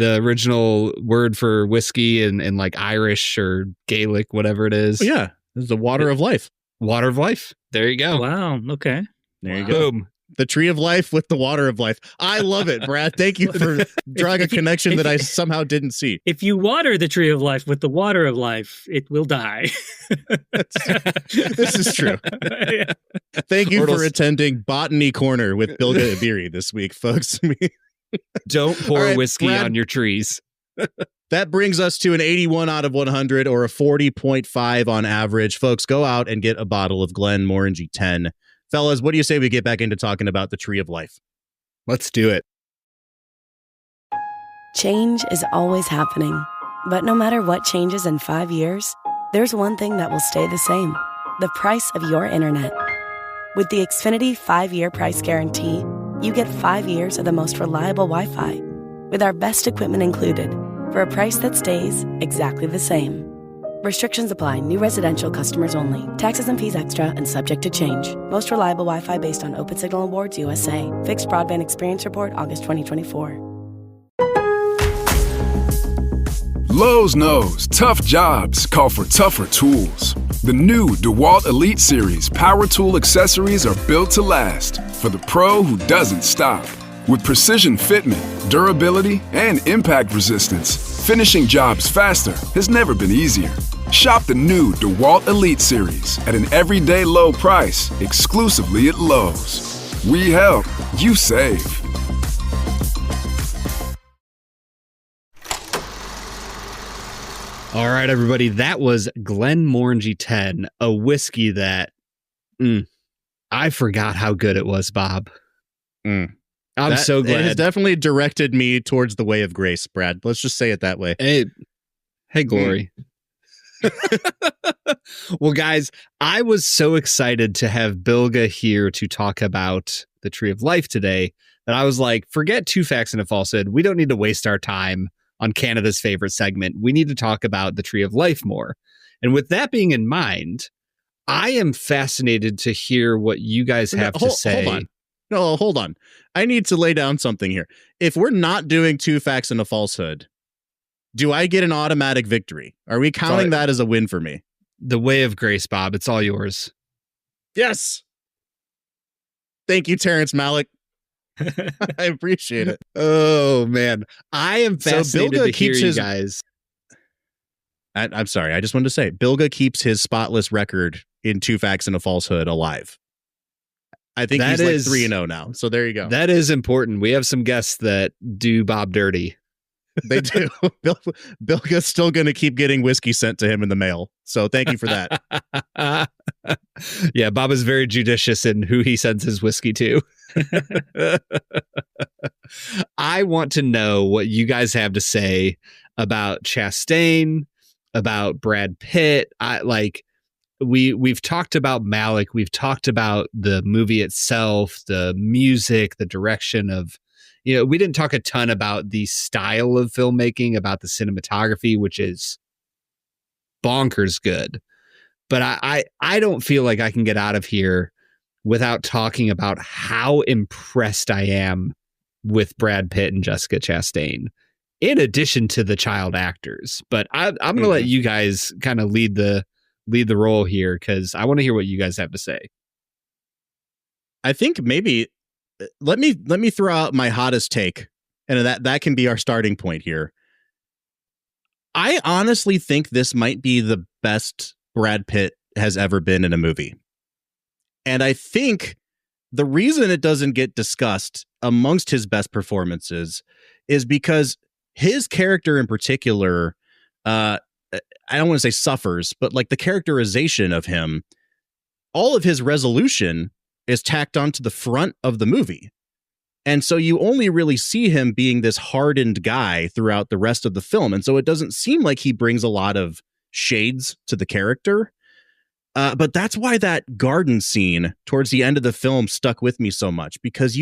original word for whiskey in like Irish or Gaelic, whatever it is? Oh, yeah, it's the water of life. Water of life. There you go. Wow. Okay. There you go. Boom. The tree of life with the water of life. I love it, Brad. Thank you for drawing a connection that I somehow didn't see. If you water the tree of life with the water of life, it will die. This is true. Yeah. Thank you for attending Botany Corner with Bilge Ebiri this week, folks. Don't pour whiskey Brad, on your trees. That brings us to an 81 out of 100 or a 40.5 on average. Folks, go out and get a bottle of Glenmorangie 10. Fellas, what do you say we get back into talking about the tree of life? Let's do it. Change is always happening. But no matter what changes in 5 years, there's one thing that will stay the same. The price of your internet. With the Xfinity 5-year price guarantee, you get 5 years of the most reliable Wi-Fi with our best equipment included for a price that stays exactly the same. Restrictions apply. New residential customers only. Taxes and fees extra and subject to change. Most reliable Wi-Fi based on Open Signal Awards USA. Fixed broadband experience report August 2024. Lowe's knows tough jobs call for tougher tools. The new DeWalt Elite Series power tool accessories are built to last for the pro who doesn't stop. With precision fitment, durability, and impact resistance, finishing jobs faster has never been easier. Shop the new DeWalt Elite Series at an everyday low price exclusively at Lowe's. We help, you save. All right, everybody, that was Glenmorangie 10, a whiskey that I forgot how good it was, Bob. I'm so glad. It has definitely directed me towards the way of grace, Brad. Let's just say it that way. Hey, Glory. Well, guys, I was so excited to have Bilge here to talk about the Tree of Life today that I was like, forget 2 facts and a falsehood. We don't need to waste our time on Canada's favorite segment. We need to talk about the Tree of Life more. And with that being in mind, I am fascinated to hear what you guys have to say. Hold on. I need to lay down something here. If we're not doing 2 facts and a falsehood, do I get an automatic victory? Are we counting that as a win for me? The way of grace, Bob. It's all yours. Yes. Thank you, Terrence Malick. I appreciate it. Oh, man. I am fascinated to hear you guys. I'm sorry. I just wanted to say, Bilge keeps his spotless record in 2 facts and a falsehood alive. I think he's like 3-0 now. So there you go. That is important. We have some guests that do Bob dirty. They do. Bilge's still going to keep getting whiskey sent to him in the mail. So thank you for that. Yeah, Bob is very judicious in who he sends his whiskey to. I want to know what you guys have to say about Chastain, about Brad Pitt. We've talked about Malick. We've talked about the movie itself, the music, the direction of, we didn't talk a ton about the style of filmmaking, about the cinematography, which is bonkers good. But I don't feel like I can get out of here without talking about how impressed I am with Brad Pitt and Jessica Chastain, in addition to the child actors. But I'm going to let you guys kind of lead the role here, because I want to hear what you guys have to say. I think maybe let me throw out my hottest take, and that can be our starting point here. I honestly think this might be the best Brad Pitt has ever been in a movie. And I think the reason it doesn't get discussed amongst his best performances is because his character in particular, I don't want to say suffers, but like the characterization of him, all of his resolution is tacked onto the front of the movie. And so you only really see him being this hardened guy throughout the rest of the film. And so it doesn't seem like he brings a lot of shades to the character. But that's why that garden scene towards the end of the film stuck with me so much, because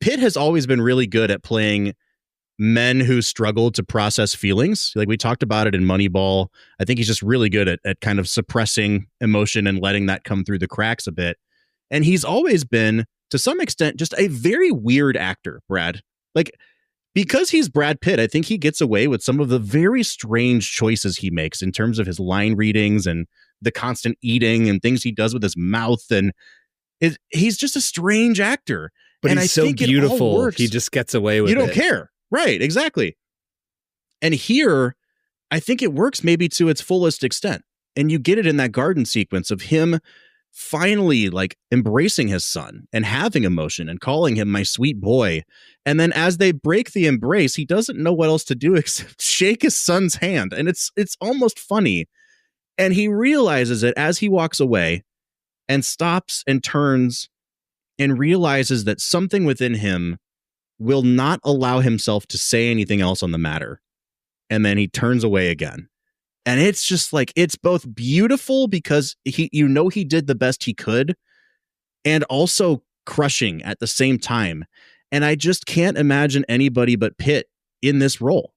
Pitt has always been really good at playing men who struggle to process feelings. Like we talked about it in Moneyball. I think he's just really good at kind of suppressing emotion and letting that come through the cracks a bit. And he's always been, to some extent, just a very weird actor, Brad. Like, because he's Brad Pitt, I think he gets away with some of the very strange choices he makes in terms of his line readings and the constant eating and things he does with his mouth. And he's just a strange actor. But and he's so beautiful. He just gets away with it. You don't care. Right, exactly. And here, I think it works maybe to its fullest extent. And you get it in that garden sequence of him finally like embracing his son and having emotion and calling him my sweet boy. And then as they break the embrace, he doesn't know what else to do except shake his son's hand. And it's almost funny. And he realizes it as he walks away and stops and turns and realizes that something within him will not allow himself to say anything else on the matter. And then he turns away again. And it's just like, it's both beautiful because he did the best he could, and also crushing at the same time. And I just can't imagine anybody but Pitt in this role.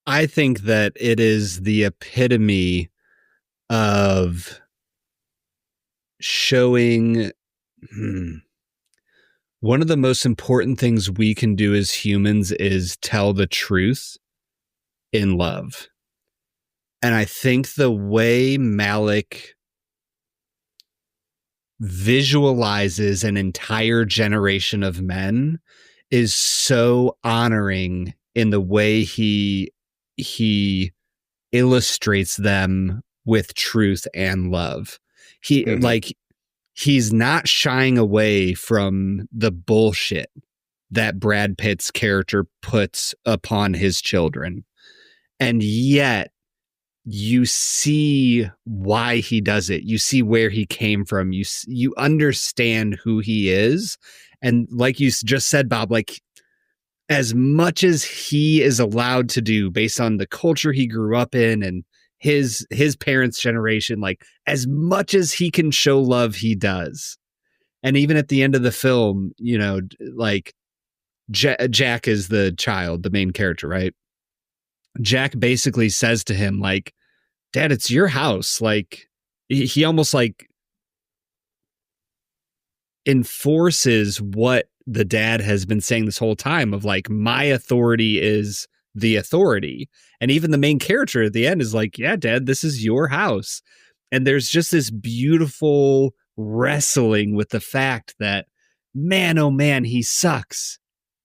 I think that it is the epitome of showing one of the most important things we can do as humans is tell the truth in love. And I think the way Malick visualizes an entire generation of men is so honoring in the way he illustrates them with truth and love. He's not shying away from the bullshit that Brad Pitt's character puts upon his children. And yet you see why he does it. You see where he came from. You understand who he is. And like you just said, Bob, like as much as he is allowed to do based on the culture he grew up in and his parents' generation, like as much as he can show love, he does. And even at the end of the film, you know, like Jack is the child, the main character, right? Jack basically says to him, like, Dad, it's your house. Like he almost like enforces what the dad has been saying this whole time of like, my authority is the authority. And even the main character at the end is like, yeah, Dad, this is your house. And there's just this beautiful wrestling with the fact that, man, oh man, he sucks.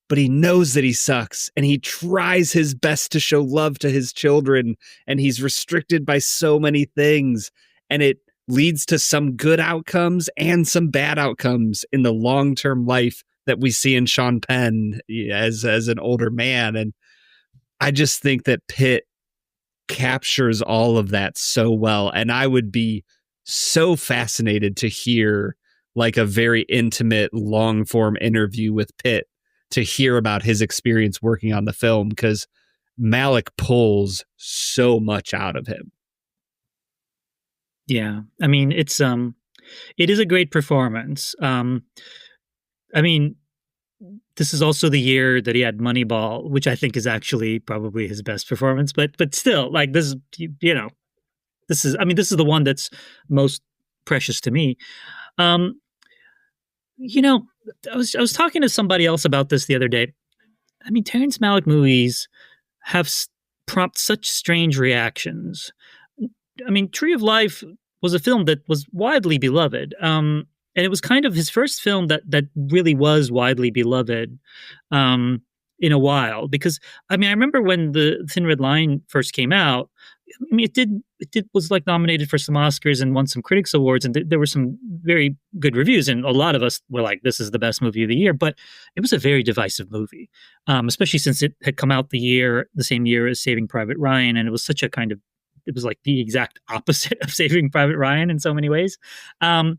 But he knows that he sucks, and he tries his best to show love to his children, and he's restricted by so many things, and it leads to some good outcomes and some bad outcomes in the long-term life that we see in Sean Penn as an older man. And I just think that Pitt captures all of that so well, and I would be so fascinated to hear like a very intimate, long-form interview with Pitt to hear about his experience working on the film, because Malick pulls so much out of him. Yeah. I mean, it is a great performance. I mean, this is also the year that he had Moneyball, which I think is actually probably his best performance, but still, like this, you know, this is the one that's most precious to me. You know, I was talking to somebody else about this the other day. I mean, Terrence Malick movies have prompt such strange reactions. I mean, Tree of Life was a film that was widely beloved. And it was kind of his first film that really was widely beloved in a while. Because, I mean, I remember when the Thin Red Line first came out, I mean, it was like nominated for some Oscars and won some critics awards, and there were some very good reviews, and a lot of us were like, this is the best movie of the year. But it was a very divisive movie, especially since it had come out the same year as Saving Private Ryan, and it was such a kind of, it was like the exact opposite of Saving Private Ryan in so many ways. But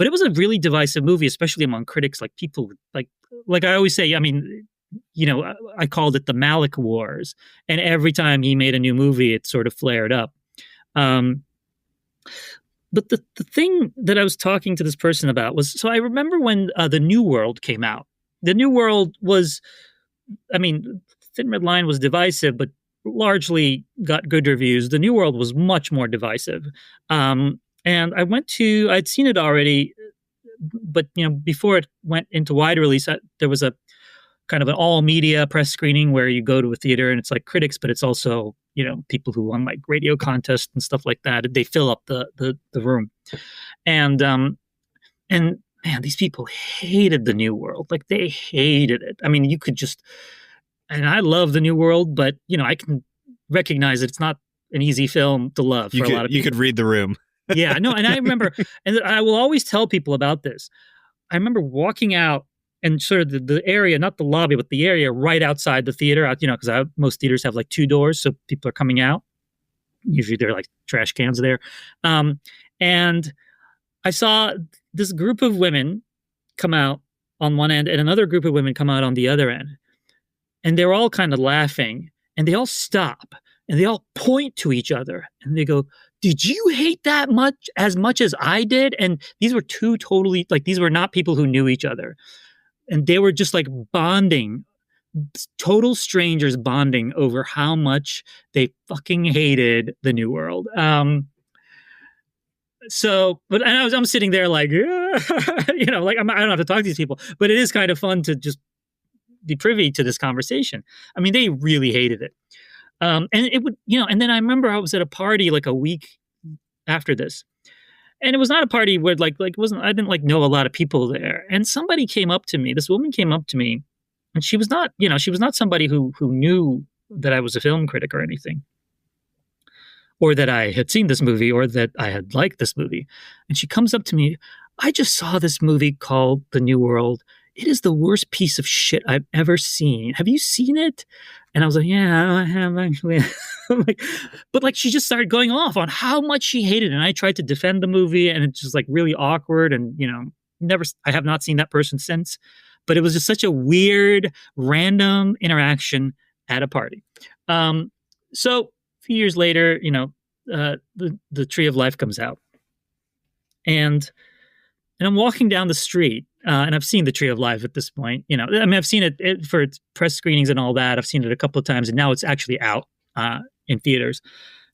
it was a really divisive movie, especially among critics. Like people, like I always say, I mean, you know, I called it the Malick Wars, and every time he made a new movie, it sort of flared up. But the thing that I was talking to this person about was, so I remember when The New World came out. The New World was, I mean, Thin Red Line was divisive, but largely got good reviews. The New World was much more divisive. And I'd seen it already, but, you know, before it went into wide release, there was a kind of an all media press screening where you go to a theater and it's like critics, but it's also, you know, people who won like radio contests and stuff like that. They fill up the room. And man, these people hated The New World. Like they hated it. I mean, you could just, and I love The New World, but you know, I can recognize that it's not an easy film to love for a lot of people. You could read the room. Yeah, no. And I remember, and I will always tell people about this. I remember walking out and sort of the area, not the lobby, but the area right outside the theater, you know, because most theaters have like 2 doors, so people are coming out. Usually there are like trash cans there. And I saw this group of women come out on one end and another group of women come out on the other end. And they're all kind of laughing, and they all stop and they all point to each other and they go, "Did you hate that as much as I did?" And these were two totally, like, these were not people who knew each other. And they were just like bonding total strangers bonding over how much they fucking hated the New World. I'm sitting there like, you know, like I don't have to talk to these people, but it is kind of fun to just be privy to this conversation. I mean, they really hated it. And it would, you know, and then I remember I was at a party like a week after this, and it was not a party where like it wasn't, I didn't like know a lot of people there. And somebody came up to me, this woman came up to me, and she was not somebody who knew that I was a film critic or anything, or that I had seen this movie, or that I had liked this movie. And she comes up to me, I just saw this movie called The New World. It is the worst piece of shit I've ever seen. Have you seen it? And I was like, yeah, I have actually. But she just started going off on how much she hated it. And I tried to defend the movie, and it's just like really awkward. And, you know, I have not seen that person since. But it was just such a weird, random interaction at a party. So a few years later, you know, the Tree of Life comes out. And I'm walking down the street, and I've seen the Tree of Life at this point. You know, I mean, I've seen it for its press screenings and all that. I've seen it a couple of times, and now it's actually out in theaters.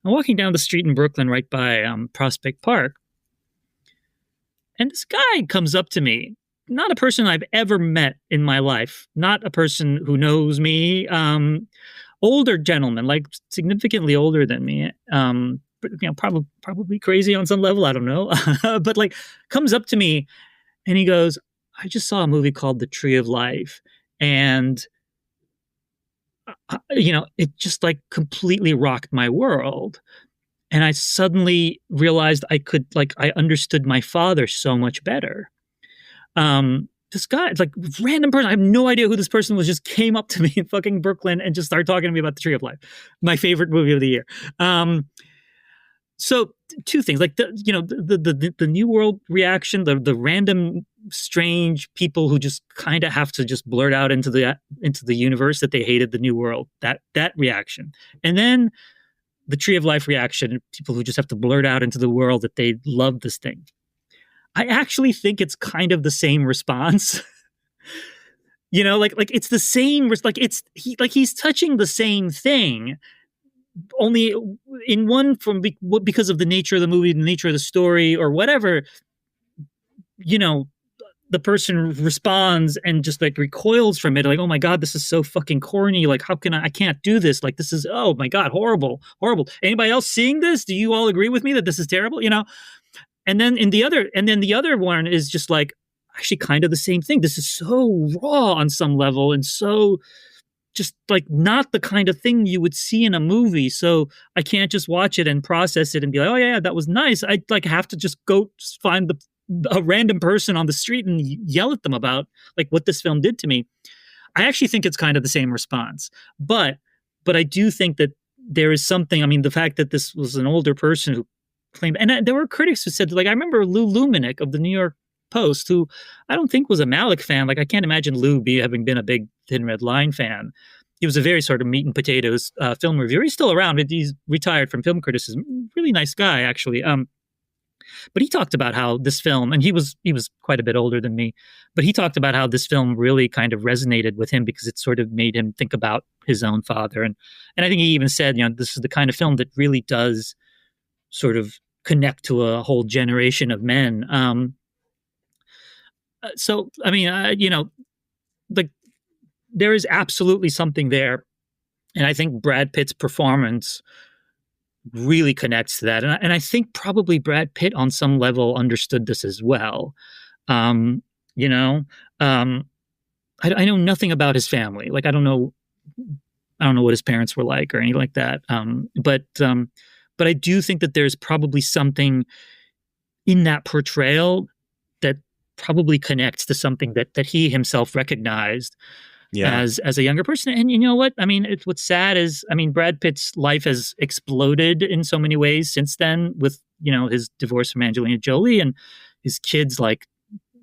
I'm walking down the street in Brooklyn, right by Prospect Park, and this guy comes up to me. Not a person I've ever met in my life. Not a person who knows me. Older gentleman, like significantly older than me. But, you know, probably crazy on some level. I don't know. But like comes up to me and he goes, I just saw a movie called The Tree of Life. And, you know, it just like completely rocked my world. And I suddenly realized I understood my father so much better. This guy, like random person, I have no idea who this person was, just came up to me in fucking Brooklyn and just started talking to me about The Tree of Life, my favorite movie of the year. So two things, like the New World reaction, the random strange people who just kind of have to just blurt out into the universe that they hated the New World, that reaction, and then the Tree of Life reaction, people who just have to blurt out into the world that they love this thing. I actually think it's kind of the same response. You know, like it's the same, like he's touching the same thing. Only in one because of the nature of the movie, the nature of the story, or whatever, you know, the person responds and just like recoils from it. Like, oh my God, this is so fucking corny. Like, how can I can't do this. Like, this is, oh my God, horrible. Anybody else seeing this? Do you all agree with me that this is terrible? You know? And then the other one is just like, actually kind of the same thing. This is so raw on some level, and so just like not the kind of thing you would see in a movie. So I can't just watch it and process it and be like, oh yeah, that was nice. I like have to just go find a random person on the street and yell at them about like what this film did to me. I actually think it's kind of the same response, but I do think that there is something. I mean, the fact that this was an older person who claimed, and there were critics who said, like, I remember Lou Lumenick of the New York Post, who I don't think was a Malick fan. Like, I can't imagine Lou having been a big Thin Red Line fan. He was a very sort of meat and potatoes film reviewer. He's still around. He's retired from film criticism. Really nice guy, actually. But he talked about how this film, and he was quite a bit older than me, but he talked about how this film really kind of resonated with him because it sort of made him think about his own father. And I think he even said, you know, this is the kind of film that really does sort of connect to a whole generation of men. So, I mean, you know, like there is absolutely something there. And I think Brad Pitt's performance really connects to that. And I think probably Brad Pitt on some level understood this as well. You know, I know nothing about his family. Like, I don't know what his parents were like or anything like that. But I do think that there's probably something in that portrayal that probably connects to something that he himself recognized as a younger person. And you know what? I mean, what's sad is, I mean, Brad Pitt's life has exploded in so many ways since then with, you know, his divorce from Angelina Jolie and his kids like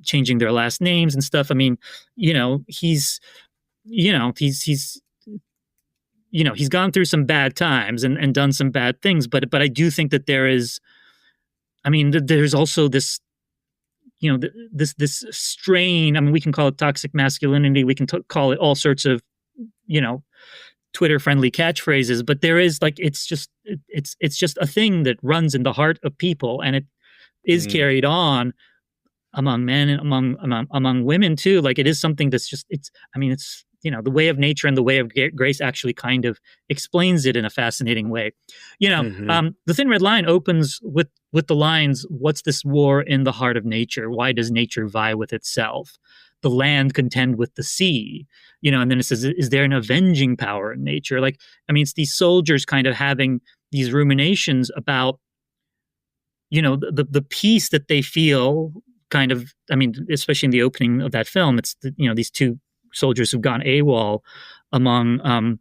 changing their last names and stuff. I mean, you know, he's gone through some bad times and done some bad things, but I do think that there's also this, you know, this strain. I mean, we can call it toxic masculinity. We can call it all sorts of Twitter friendly catchphrases, but there is like, it's just a thing that runs in the heart of people, and it is carried on among men and among women too. Like, it is something that's just, it's the way of nature and the way of grace actually kind of explains it in a fascinating way. The Thin Red Line opens with the lines, "What's this war in the heart of nature? Why does nature vie with itself? The land contend with the sea," and then it says, "Is there an avenging power in nature?" Like, it's these soldiers kind of having these ruminations about, the peace that they feel kind of, especially in the opening of that film, it's, these two soldiers who've gone AWOL among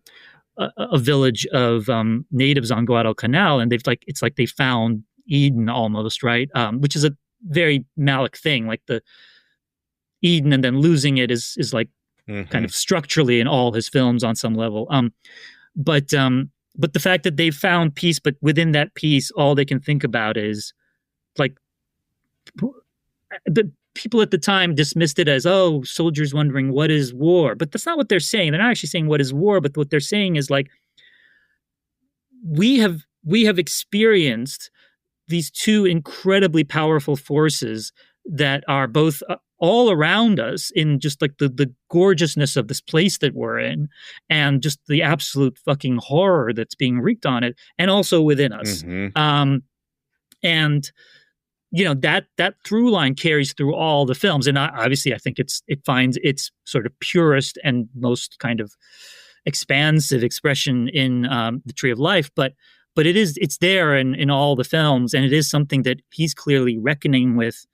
a village of natives on Guadalcanal, and it's like they found Eden almost, right? Which is a very Malick thing, like the Eden and then losing it is like kind of structurally in all his films on some level. But the fact that they've found peace, but within that peace, all they can think about is like the people at the time dismissed it as, oh, soldiers wondering what is war, but that's not what they're saying. They're not actually saying what is war, but what they're saying is like, we have experienced these two incredibly powerful forces that are both all around us in just like the gorgeousness of this place that we're in, and just the absolute fucking horror that's being wreaked on it, and also within us. And that through line carries through all the films, and obviously I think it finds its sort of purest and most kind of expansive expression in The Tree of Life, but it's there in all the films, and it is something that he's clearly reckoning with.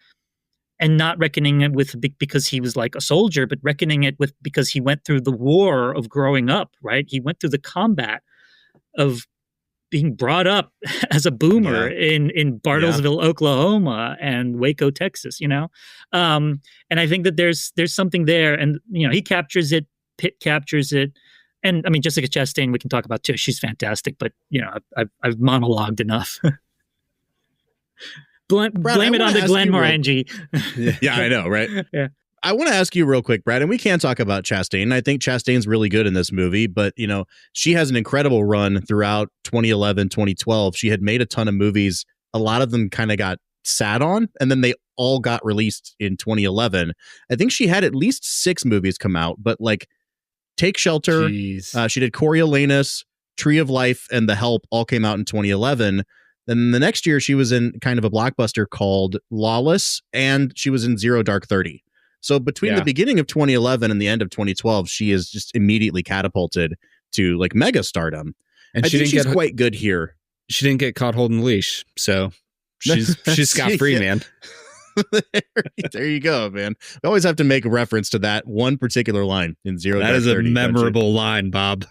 And not reckoning it with because he was like a soldier, but reckoning it with because he went through the war of growing up, right? He went through the combat of being brought up as a boomer in Bartlesville, Oklahoma, and Waco, Texas, And I think that there's something there, and he captures it, Pitt captures it, and Jessica Chastain we can talk about too. She's fantastic, but I've monologued enough. Blame it on the Glenmorangie. Yeah, I know, right? Yeah. I want to ask you real quick, Brad, and we can talk about Chastain. I think Chastain's really good in this movie, but, she has an incredible run throughout 2011, 2012. She had made a ton of movies. A lot of them kind of got sat on, and then they all got released in 2011. I think she had at least 6 movies come out, but like Take Shelter, she did Coriolanus, Tree of Life, and The Help all came out in 2011. Then the next year, she was in kind of a blockbuster called Lawless, and she was in Zero Dark 30. So between the beginning of 2011 and the end of 2012, she is just immediately catapulted to like mega stardom. And she's quite good here. She didn't get caught holding the leash, so she's scot-free, man. There you go, man. We always have to make a reference to that one particular line in Zero Dark 30. That is a memorable line, Bob.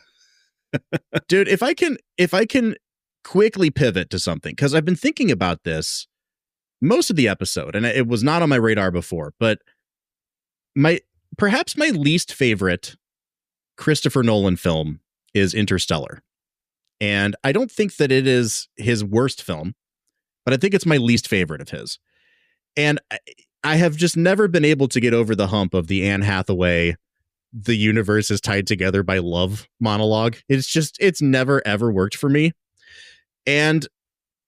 Dude, if I can quickly pivot to something, because I've been thinking about this most of the episode, and it was not on my radar before, but perhaps my least favorite Christopher Nolan film is Interstellar. And I don't think that it is his worst film, but I think it's my least favorite of his. And I have just never been able to get over the hump of the Anne Hathaway, the universe is tied together by love monologue. It's never, ever worked for me. And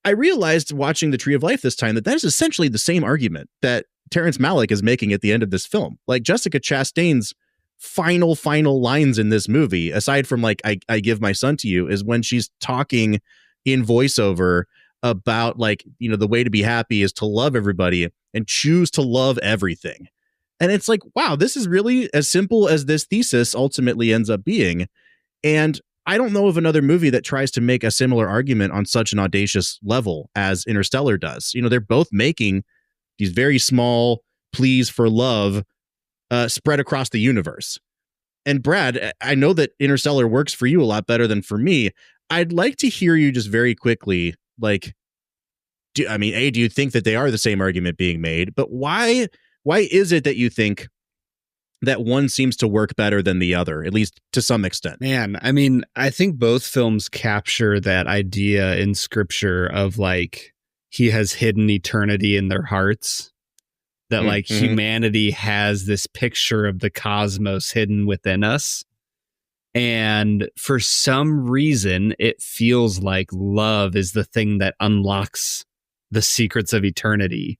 I realized watching The Tree of Life this time that is essentially the same argument that Terrence Malick is making at the end of this film. Like Jessica Chastain's final lines in this movie, aside from like, I give my son to you, is when she's talking in voiceover about like, the way to be happy is to love everybody and choose to love everything. And it's like, wow, this is really as simple as this thesis ultimately ends up being. And I don't know of another movie that tries to make a similar argument on such an audacious level as Interstellar does. They're both making these very small pleas for love spread across the universe. And Brad, I know that Interstellar works for you a lot better than for me. I'd like to hear you just very quickly, like, do you think that they are the same argument being made? But why is it that you think that one seems to work better than the other, at least to some extent? Man, I think both films capture that idea in scripture of like, he has hidden eternity in their hearts, that like humanity has this picture of the cosmos hidden within us. And for some reason, it feels like love is the thing that unlocks the secrets of eternity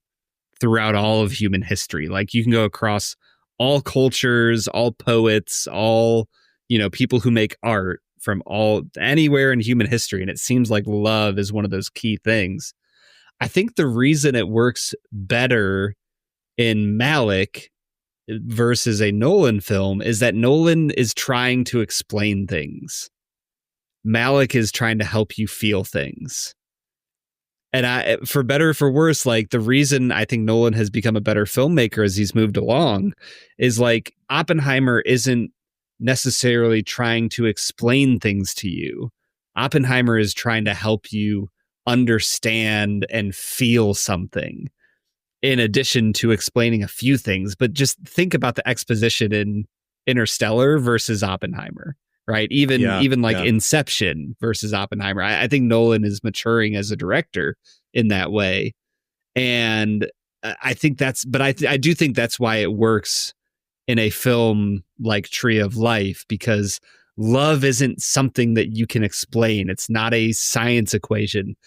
throughout all of human history. Like you can go across all cultures, all poets, all, people who make art from anywhere in human history. And it seems like love is one of those key things. I think the reason it works better in Malick versus a Nolan film is that Nolan is trying to explain things. Malick is trying to help you feel things. And for better or for worse, like the reason I think Nolan has become a better filmmaker as he's moved along is like Oppenheimer isn't necessarily trying to explain things to you. Oppenheimer is trying to help you understand and feel something, in addition to explaining a few things. But just think about the exposition in Interstellar versus Oppenheimer, right? Even Inception versus Oppenheimer. I think Nolan is maturing as a director in that way. And I think I do think that's why it works in a film like Tree of Life, because love isn't something that you can explain. It's not a science equation.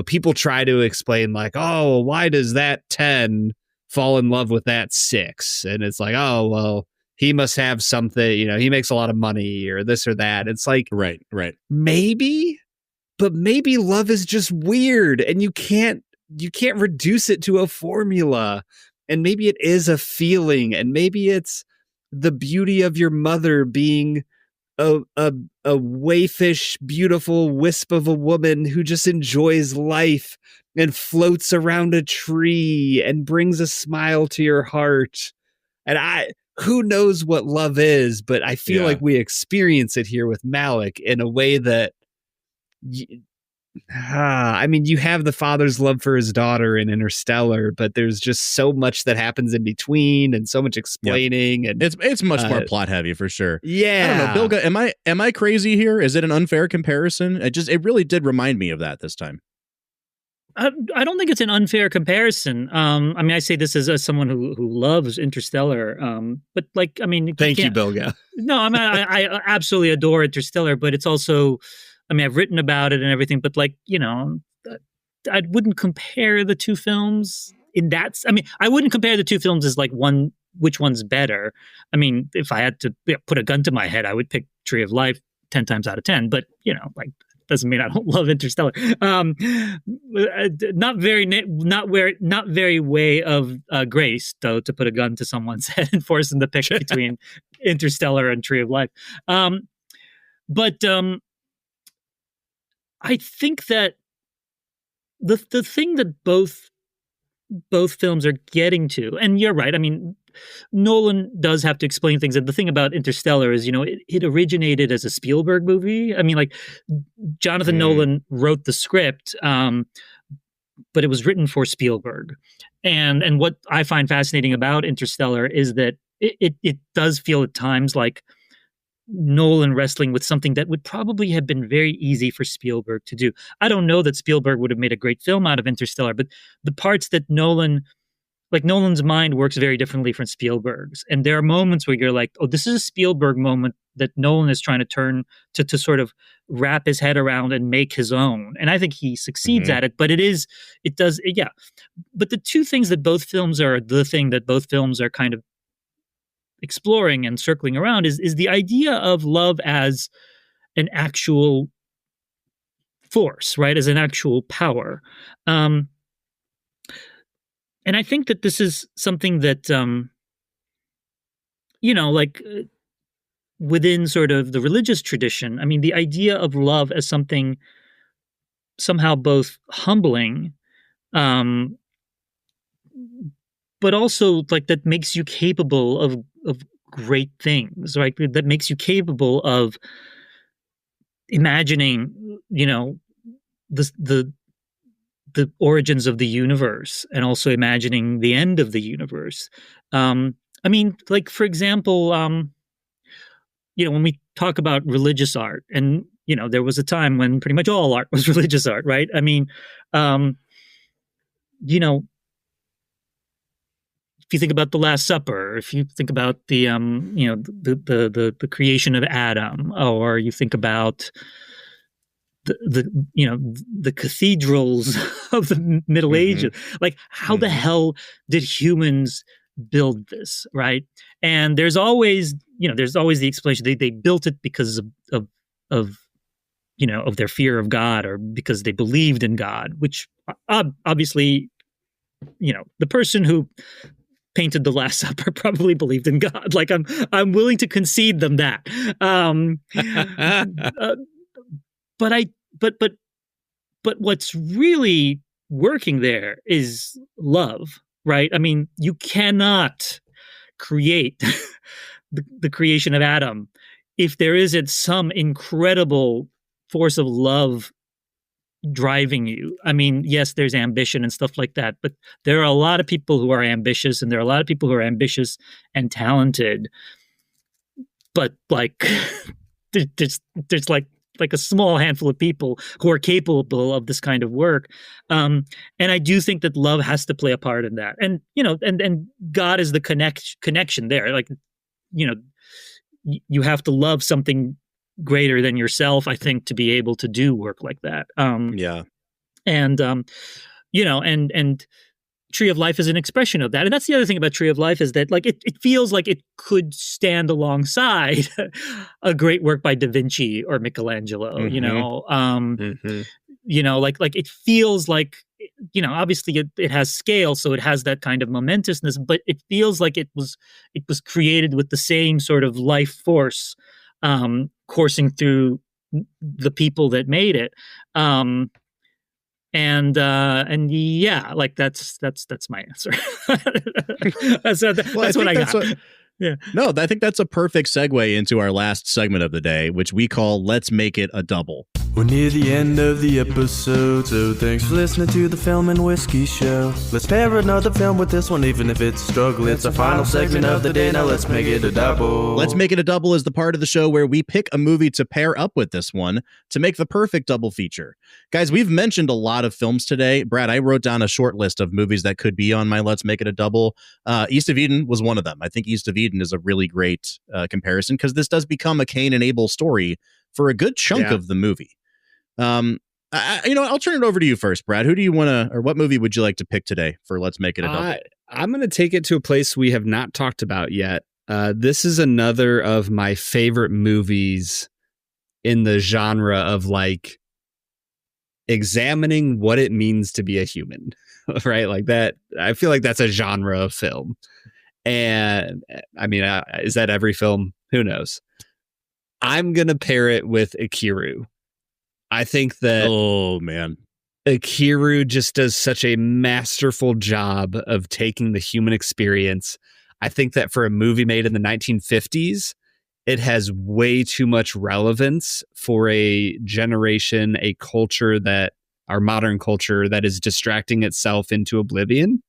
People try to explain like, oh, why does that 10 fall in love with that 6? And it's like, oh, well, he must have something, he makes a lot of money or this or that. It's like, right. Maybe, but maybe love is just weird and you can't reduce it to a formula. And maybe it is a feeling, and maybe it's the beauty of your mother being a waifish, beautiful wisp of a woman who just enjoys life and floats around a tree and brings a smile to your heart. And who knows what love is, but I feel like we experience it here with Malick in a way that, you have the father's love for his daughter in Interstellar, but there's just so much that happens in between and so much explaining. And it's much more plot heavy for sure. Yeah. I don't know, Bilge, am I crazy here? Is it an unfair comparison? It really did remind me of that this time. I don't think it's an unfair comparison. I say this as someone who loves Interstellar. But thank you, Bilge. No, I absolutely adore Interstellar, but it's also, I've written about it and everything, but I wouldn't compare the two films in that. I wouldn't compare the two films as like which one's better. If I had to put a gun to my head, I would pick Tree of Life 10 times out of 10. But doesn't mean I don't love Interstellar. Not very way of grace, though, to put a gun to someone's head and force them to pick between Interstellar and Tree of Life. But I think that the thing that both films are getting to, and you're right, Nolan does have to explain things. And the thing about Interstellar is, it originated as a Spielberg movie. Jonathan Nolan wrote the script, but it was written for Spielberg. And what I find fascinating about Interstellar is that it does feel at times like Nolan wrestling with something that would probably have been very easy for Spielberg to do. I don't know that Spielberg would have made a great film out of Interstellar, but the parts that Nolan's mind works very differently from Spielberg's. And there are moments where you're like, oh, this is a Spielberg moment that Nolan is trying to turn to sort of wrap his head around and make his own. And I think he succeeds at it, but yeah. But the two things that both films are, the thing that both films are kind of exploring and circling around is the idea of love as an actual force, right? As an actual power. And I think that this is something that, within sort of the religious tradition, the idea of love as something somehow both humbling, but also that makes you capable of great things, right? That makes you capable of imagining, the origins of the universe and also imagining the end of the universe. For example, when we talk about religious art, and, there was a time when pretty much all art was religious art, right? if you think about the Last Supper, if you think about the the creation of Adam, or you think about the cathedrals of the Middle Ages, like how the hell did humans build this, right? And there's always the explanation they built it because of their fear of God, or because they believed in God, which obviously, the person who painted the Last Supper probably believed in God. Like I'm willing to concede them that. But what's really working there is love, right? I mean, you cannot create the creation of Adam if there isn't some incredible force of love driving you. I mean, yes, there's ambition and stuff like that, but there are a lot of people who are ambitious, and there are a lot of people who are ambitious and talented, but like there's like a small handful of people who are capable of this kind of work. And I do think that love has to play a part in that. And, and God is the connection there. Like, you have to love something greater than yourself, I think, to be able to do work like that. And Tree of Life is an expression of that. And that's the other thing about Tree of Life, is that like it feels like it could stand alongside a great work by Da Vinci or Michelangelo, like it feels like, obviously it has scale, so it has that kind of momentousness, but it feels like it was created with the same sort of life force coursing through the people that made it. And yeah, like that's my answer. that's what I got. Yeah. No, I think that's a perfect segue into our last segment of the day, which we call Let's Make It a Double. We're near the end of the episode, so thanks for listening to the Film and Whiskey Show. Let's pair another film with this one, even if it's a struggle. It's our final segment of the day, now let's make it a double. Let's Make It a Double is the part of the show where we pick a movie to pair up with this one to make the perfect double feature. Guys, we've mentioned a lot of films today. Brad, I wrote down a short list of movies that could be on my Let's Make It a Double. East of Eden was one of them. I think East of Eden is a really great comparison, because this does become a Cain and Abel story for a good chunk of the movie. I'll turn it over to you first, Brad. Who do you want to, or what movie would you like to pick today for Let's Make It a Double? I'm going to take it to a place we have not talked about yet. This is another of my favorite movies in the genre of like examining what it means to be a human, right? Like that. I feel like that's a genre of film. And I mean, is that every film? Who knows? I'm going to pair it with Ikiru. I think that Ikiru just does such a masterful job of taking the human experience. I think that for a movie made in the 1950s, it has way too much relevance for a generation, a culture that, our modern culture, that is distracting itself into oblivion.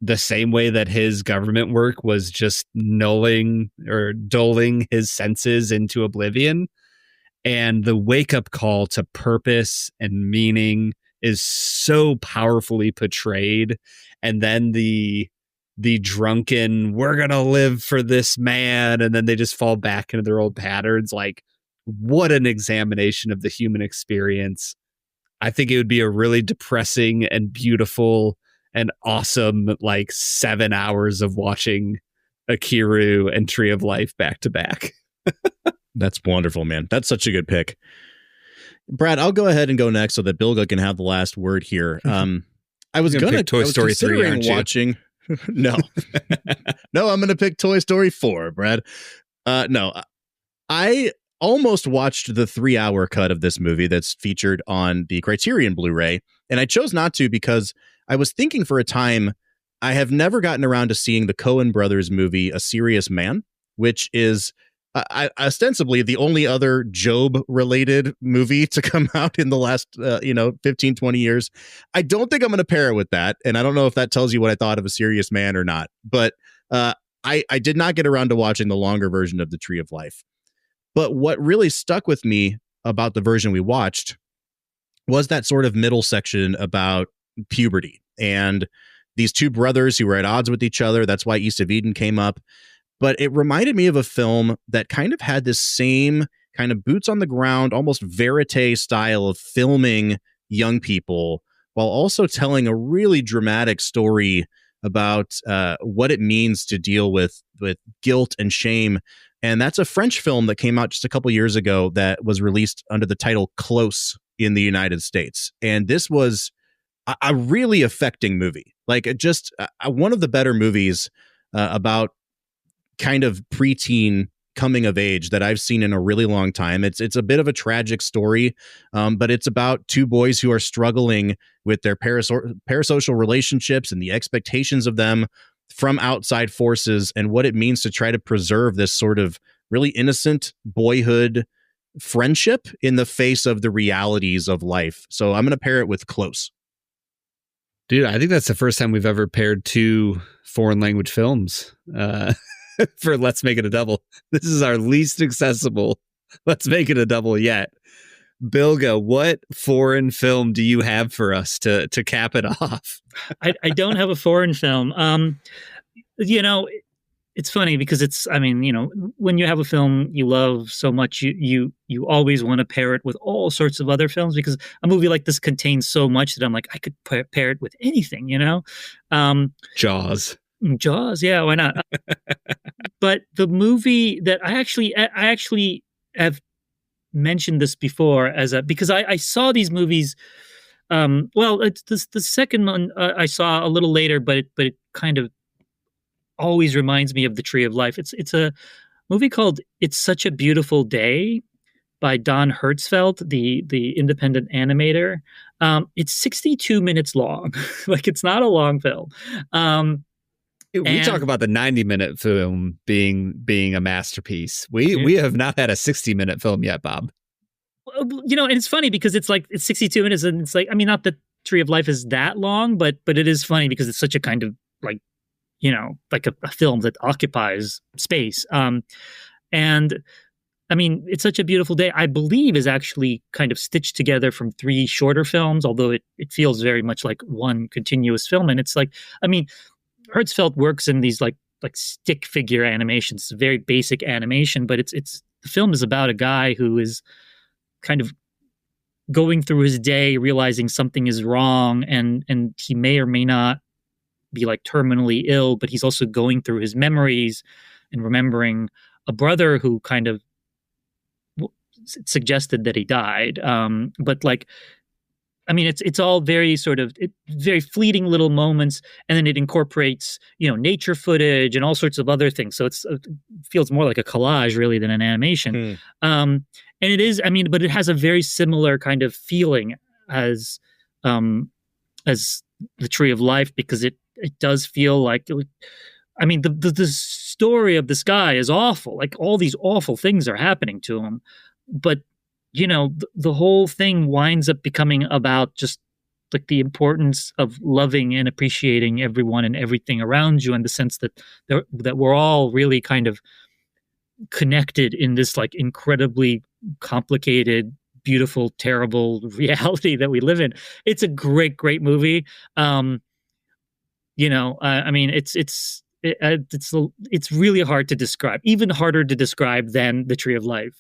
The same way that his government work was just dulling his senses into oblivion. And the wake-up call to purpose and meaning is so powerfully portrayed. And then the drunken, we're going to live for this man, and then they just fall back into their old patterns. Like, what an examination of the human experience. I think it would be a really depressing and beautiful and awesome, like 7 hours of watching Ikiru and Tree of Life back to back. That's wonderful, man. That's such a good pick. Brad, I'll go ahead and go next so that Bilge can have the last word here. I was going to Toy Story 3, aren't you? Watching. No, I'm going to pick Toy Story 4, Brad. No, I almost watched the 3-hour cut of this movie that's featured on the Criterion Blu-ray, and I chose not to because I was thinking for a time, I have never gotten around to seeing the Coen brothers movie, A Serious Man, which is ostensibly the only other Job-related movie to come out in the last, 15, 20 years. I don't think I'm going to pair it with that, and I don't know if that tells you what I thought of A Serious Man or not, but I did not get around to watching the longer version of The Tree of Life. But what really stuck with me about the version we watched was that sort of middle section about puberty and these two brothers who were at odds with each other. That's why East of Eden came up. But it reminded me of a film that kind of had this same kind of boots on the ground, almost verite style of filming young people while also telling a really dramatic story about what it means to deal with guilt and shame. And that's a French film that came out just a couple years ago that was released under the title Close in the United States. And this was a really affecting movie, like just one of the better movies about kind of preteen coming of age that I've seen in a really long time. It's a bit of a tragic story, but it's about two boys who are struggling with their parasocial relationships and the expectations of them from outside forces and what it means to try to preserve this sort of really innocent boyhood friendship in the face of the realities of life. So I'm going to pair it with Close. Dude, I think that's the first time we've ever paired two foreign language films for Let's Make It a Double. This is our least accessible Let's Make It a Double yet. Bilge, what foreign film do you have for us to cap it off? I don't have a foreign film. It's funny because when you have a film you love so much, you always want to pair it with all sorts of other films, because a movie like this contains so much that I'm like, I could pair it with anything, Jaws, yeah, why not? But the movie that I actually have mentioned this before because I saw these movies. It's the second one I saw a little later, but it kind of always reminds me of The Tree of Life. It's a movie called It's Such a Beautiful Day by Don Hertzfeldt, the independent animator. It's 62 minutes long. Like, it's not a long film. We talk about the 90-minute film being a masterpiece. We have not had a 60-minute film yet, Bob. And it's funny because it's 62 minutes, and it's like, I mean, not that Tree of Life is that long, but it is funny because it's such a kind of like a film that occupies space. And I mean, It's Such a Beautiful Day, I believe, is actually kind of stitched together from three shorter films, although it feels very much like one continuous film. And it's like, I mean, Hertzfeldt works in these like stick figure animations. It's a very basic animation, but the film is about a guy who is kind of going through his day, realizing something is wrong, and he may or may not be like terminally ill, but he's also going through his memories and remembering a brother who kind of suggested that he died. But like, I mean, it's all very very fleeting little moments, and then it incorporates, nature footage and all sorts of other things. So it feels more like a collage really than an animation. And it is, I mean, but it has a very similar kind of feeling as The Tree of Life, because it does feel like, I mean, the story of this guy is awful. Like, all these awful things are happening to him, but the whole thing winds up becoming about just like the importance of loving and appreciating everyone and everything around you, in the sense that we're all really kind of connected in this like incredibly complicated, beautiful, terrible reality that we live in. It's a great, great movie. I mean, it's really hard to describe, even harder to describe than The Tree of Life,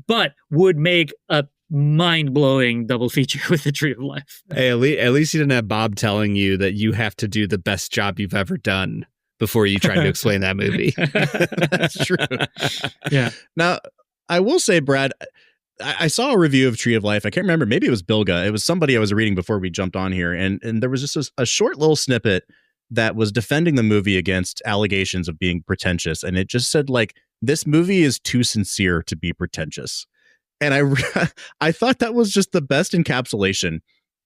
but would make a mind-blowing double feature with The Tree of Life. Hey, at least you didn't have Bob telling you that you have to do the best job you've ever done before you try to explain that movie. That's true. Yeah. Now, I will say, Brad, I saw a review of Tree of Life. I can't remember. Maybe it was Bilge. It was somebody I was reading before we jumped on here. And there was just a short little snippet that was defending the movie against allegations of being pretentious. And it just said, like, this movie is too sincere to be pretentious. And I thought that was just the best encapsulation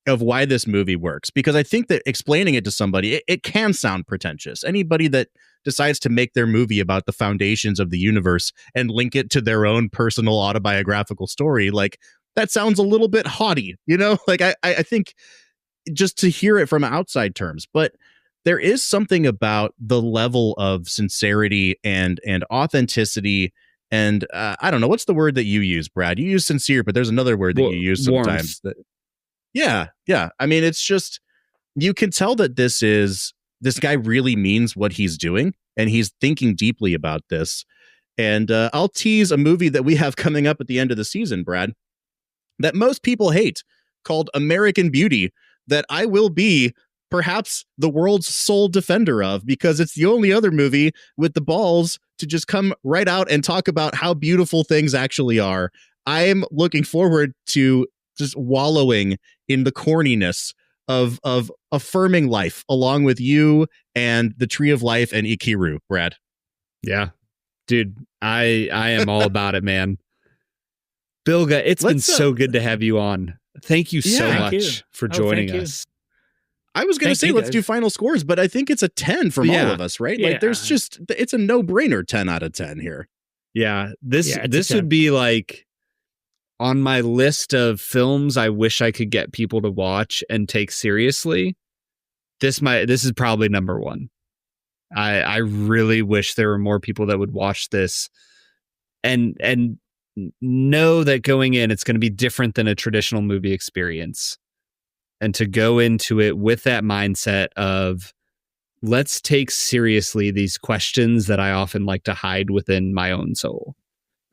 of why this movie works, because I think that explaining it to somebody, it can sound pretentious. Anybody that decides to make their movie about the foundations of the universe and link it to their own personal autobiographical story, like, that sounds a little bit haughty, like I think just to hear it from outside terms. But there is something about the level of sincerity and authenticity. And I don't know, what's the word that you use, Brad? You use sincere, but there's another word that you use sometimes. Yeah. I mean, it's just, you can tell that this is this guy really means what he's doing, and he's thinking deeply about this. And I'll tease a movie that we have coming up at the end of the season, Brad, that most people hate, called American Beauty, that I will be perhaps the world's sole defender of, because it's the only other movie with the balls to just come right out and talk about how beautiful things actually are. I am looking forward to just wallowing in the corniness of affirming life along with you and the Tree of Life and Ikiru, Brad. Yeah, dude, I am all about it, man. Bilge, it's been so good to have you on. Thank you so much for joining us. I was going to say, let's do final scores, but I think it's a 10 from all of us, right? Like there's just, it's a no-brainer 10 out of 10 here. Yeah, this would be like on my list of films I wish I could get people to watch and take seriously. This is probably number one. I really wish there were more people that would watch this and know that going in, it's going to be different than a traditional movie experience. And to go into it with that mindset of, let's take seriously these questions that I often like to hide within my own soul.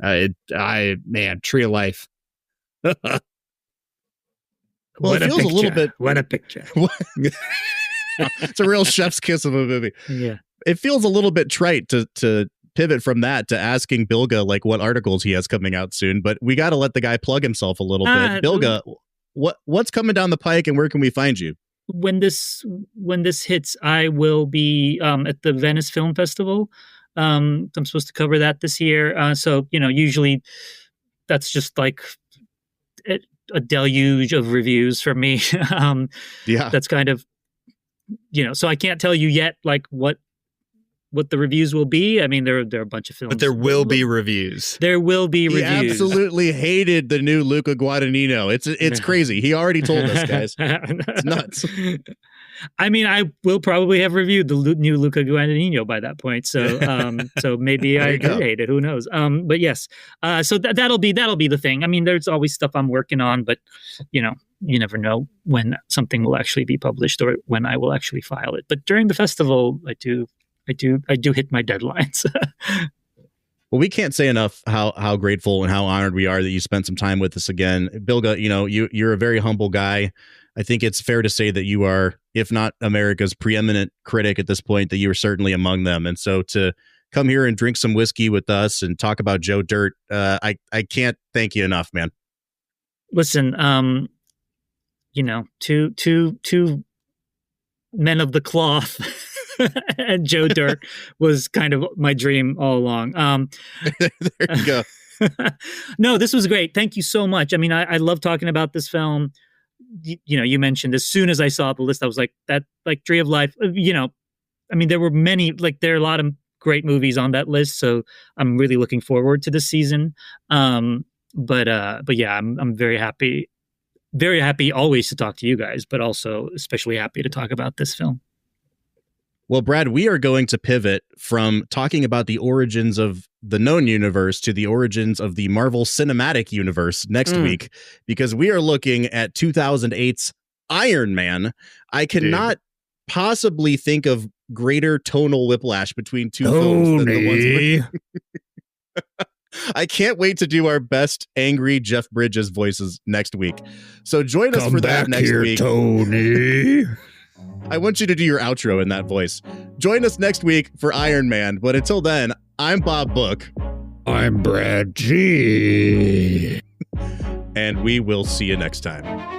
Tree of Life. Well, it feels a little bit. What a picture. It's a real chef's kiss of a movie. Yeah. It feels a little bit trite to pivot from that to asking Bilge like what articles he has coming out soon, but we got to let the guy plug himself a little bit. Bilge, what's coming down the pike and where can we find you? When this hits, I will be at the Venice Film Festival. I'm supposed to cover that this year. So, usually that's just like a deluge of reviews from me. That's kind of, so I can't tell you yet, like what the reviews will be. I mean, there are a bunch of films. But there will be reviews. There will be reviews. He absolutely hated the new Luca Guadagnino. It's crazy. He already told us, guys. It's nuts. I mean, I will probably have reviewed the new Luca Guadagnino by that point. So, so maybe I could hate it. Who knows? But yes. So that'll be the thing. I mean, there's always stuff I'm working on, but you never know when something will actually be published or when I will actually file it. But during the festival, I do hit my deadlines. Well, we can't say enough how grateful and how honored we are that you spent some time with us again. Bilge, you're a very humble guy. I think it's fair to say that you are, if not America's preeminent critic at this point, that you are certainly among them. And so to come here and drink some whiskey with us and talk about Joe Dirt, I can't thank you enough, man. Listen, two men of the cloth and Joe Dirt was kind of my dream all along. There you go. No, this was great. Thank you so much. I mean, I love talking about this film. You mentioned as soon as I saw the list, I was like, that, like Tree of Life, I mean, there were many, like there are a lot of great movies on that list. So I'm really looking forward to this season. But yeah, I'm very happy always to talk to you guys, but also especially happy to talk about this film. Well, Brad, we are going to pivot from talking about the origins of the known universe to the origins of the Marvel Cinematic Universe next week, because we are looking at 2008's Iron Man. I cannot possibly think of greater tonal whiplash between two films than the ones. I can't wait to do our best angry Jeff Bridges voices next week. So join us for that next week. Tony. I want you to do your outro in that voice. Join us next week for Iron Man. But until then, I'm Bob Book. I'm Brad G. And we will see you next time.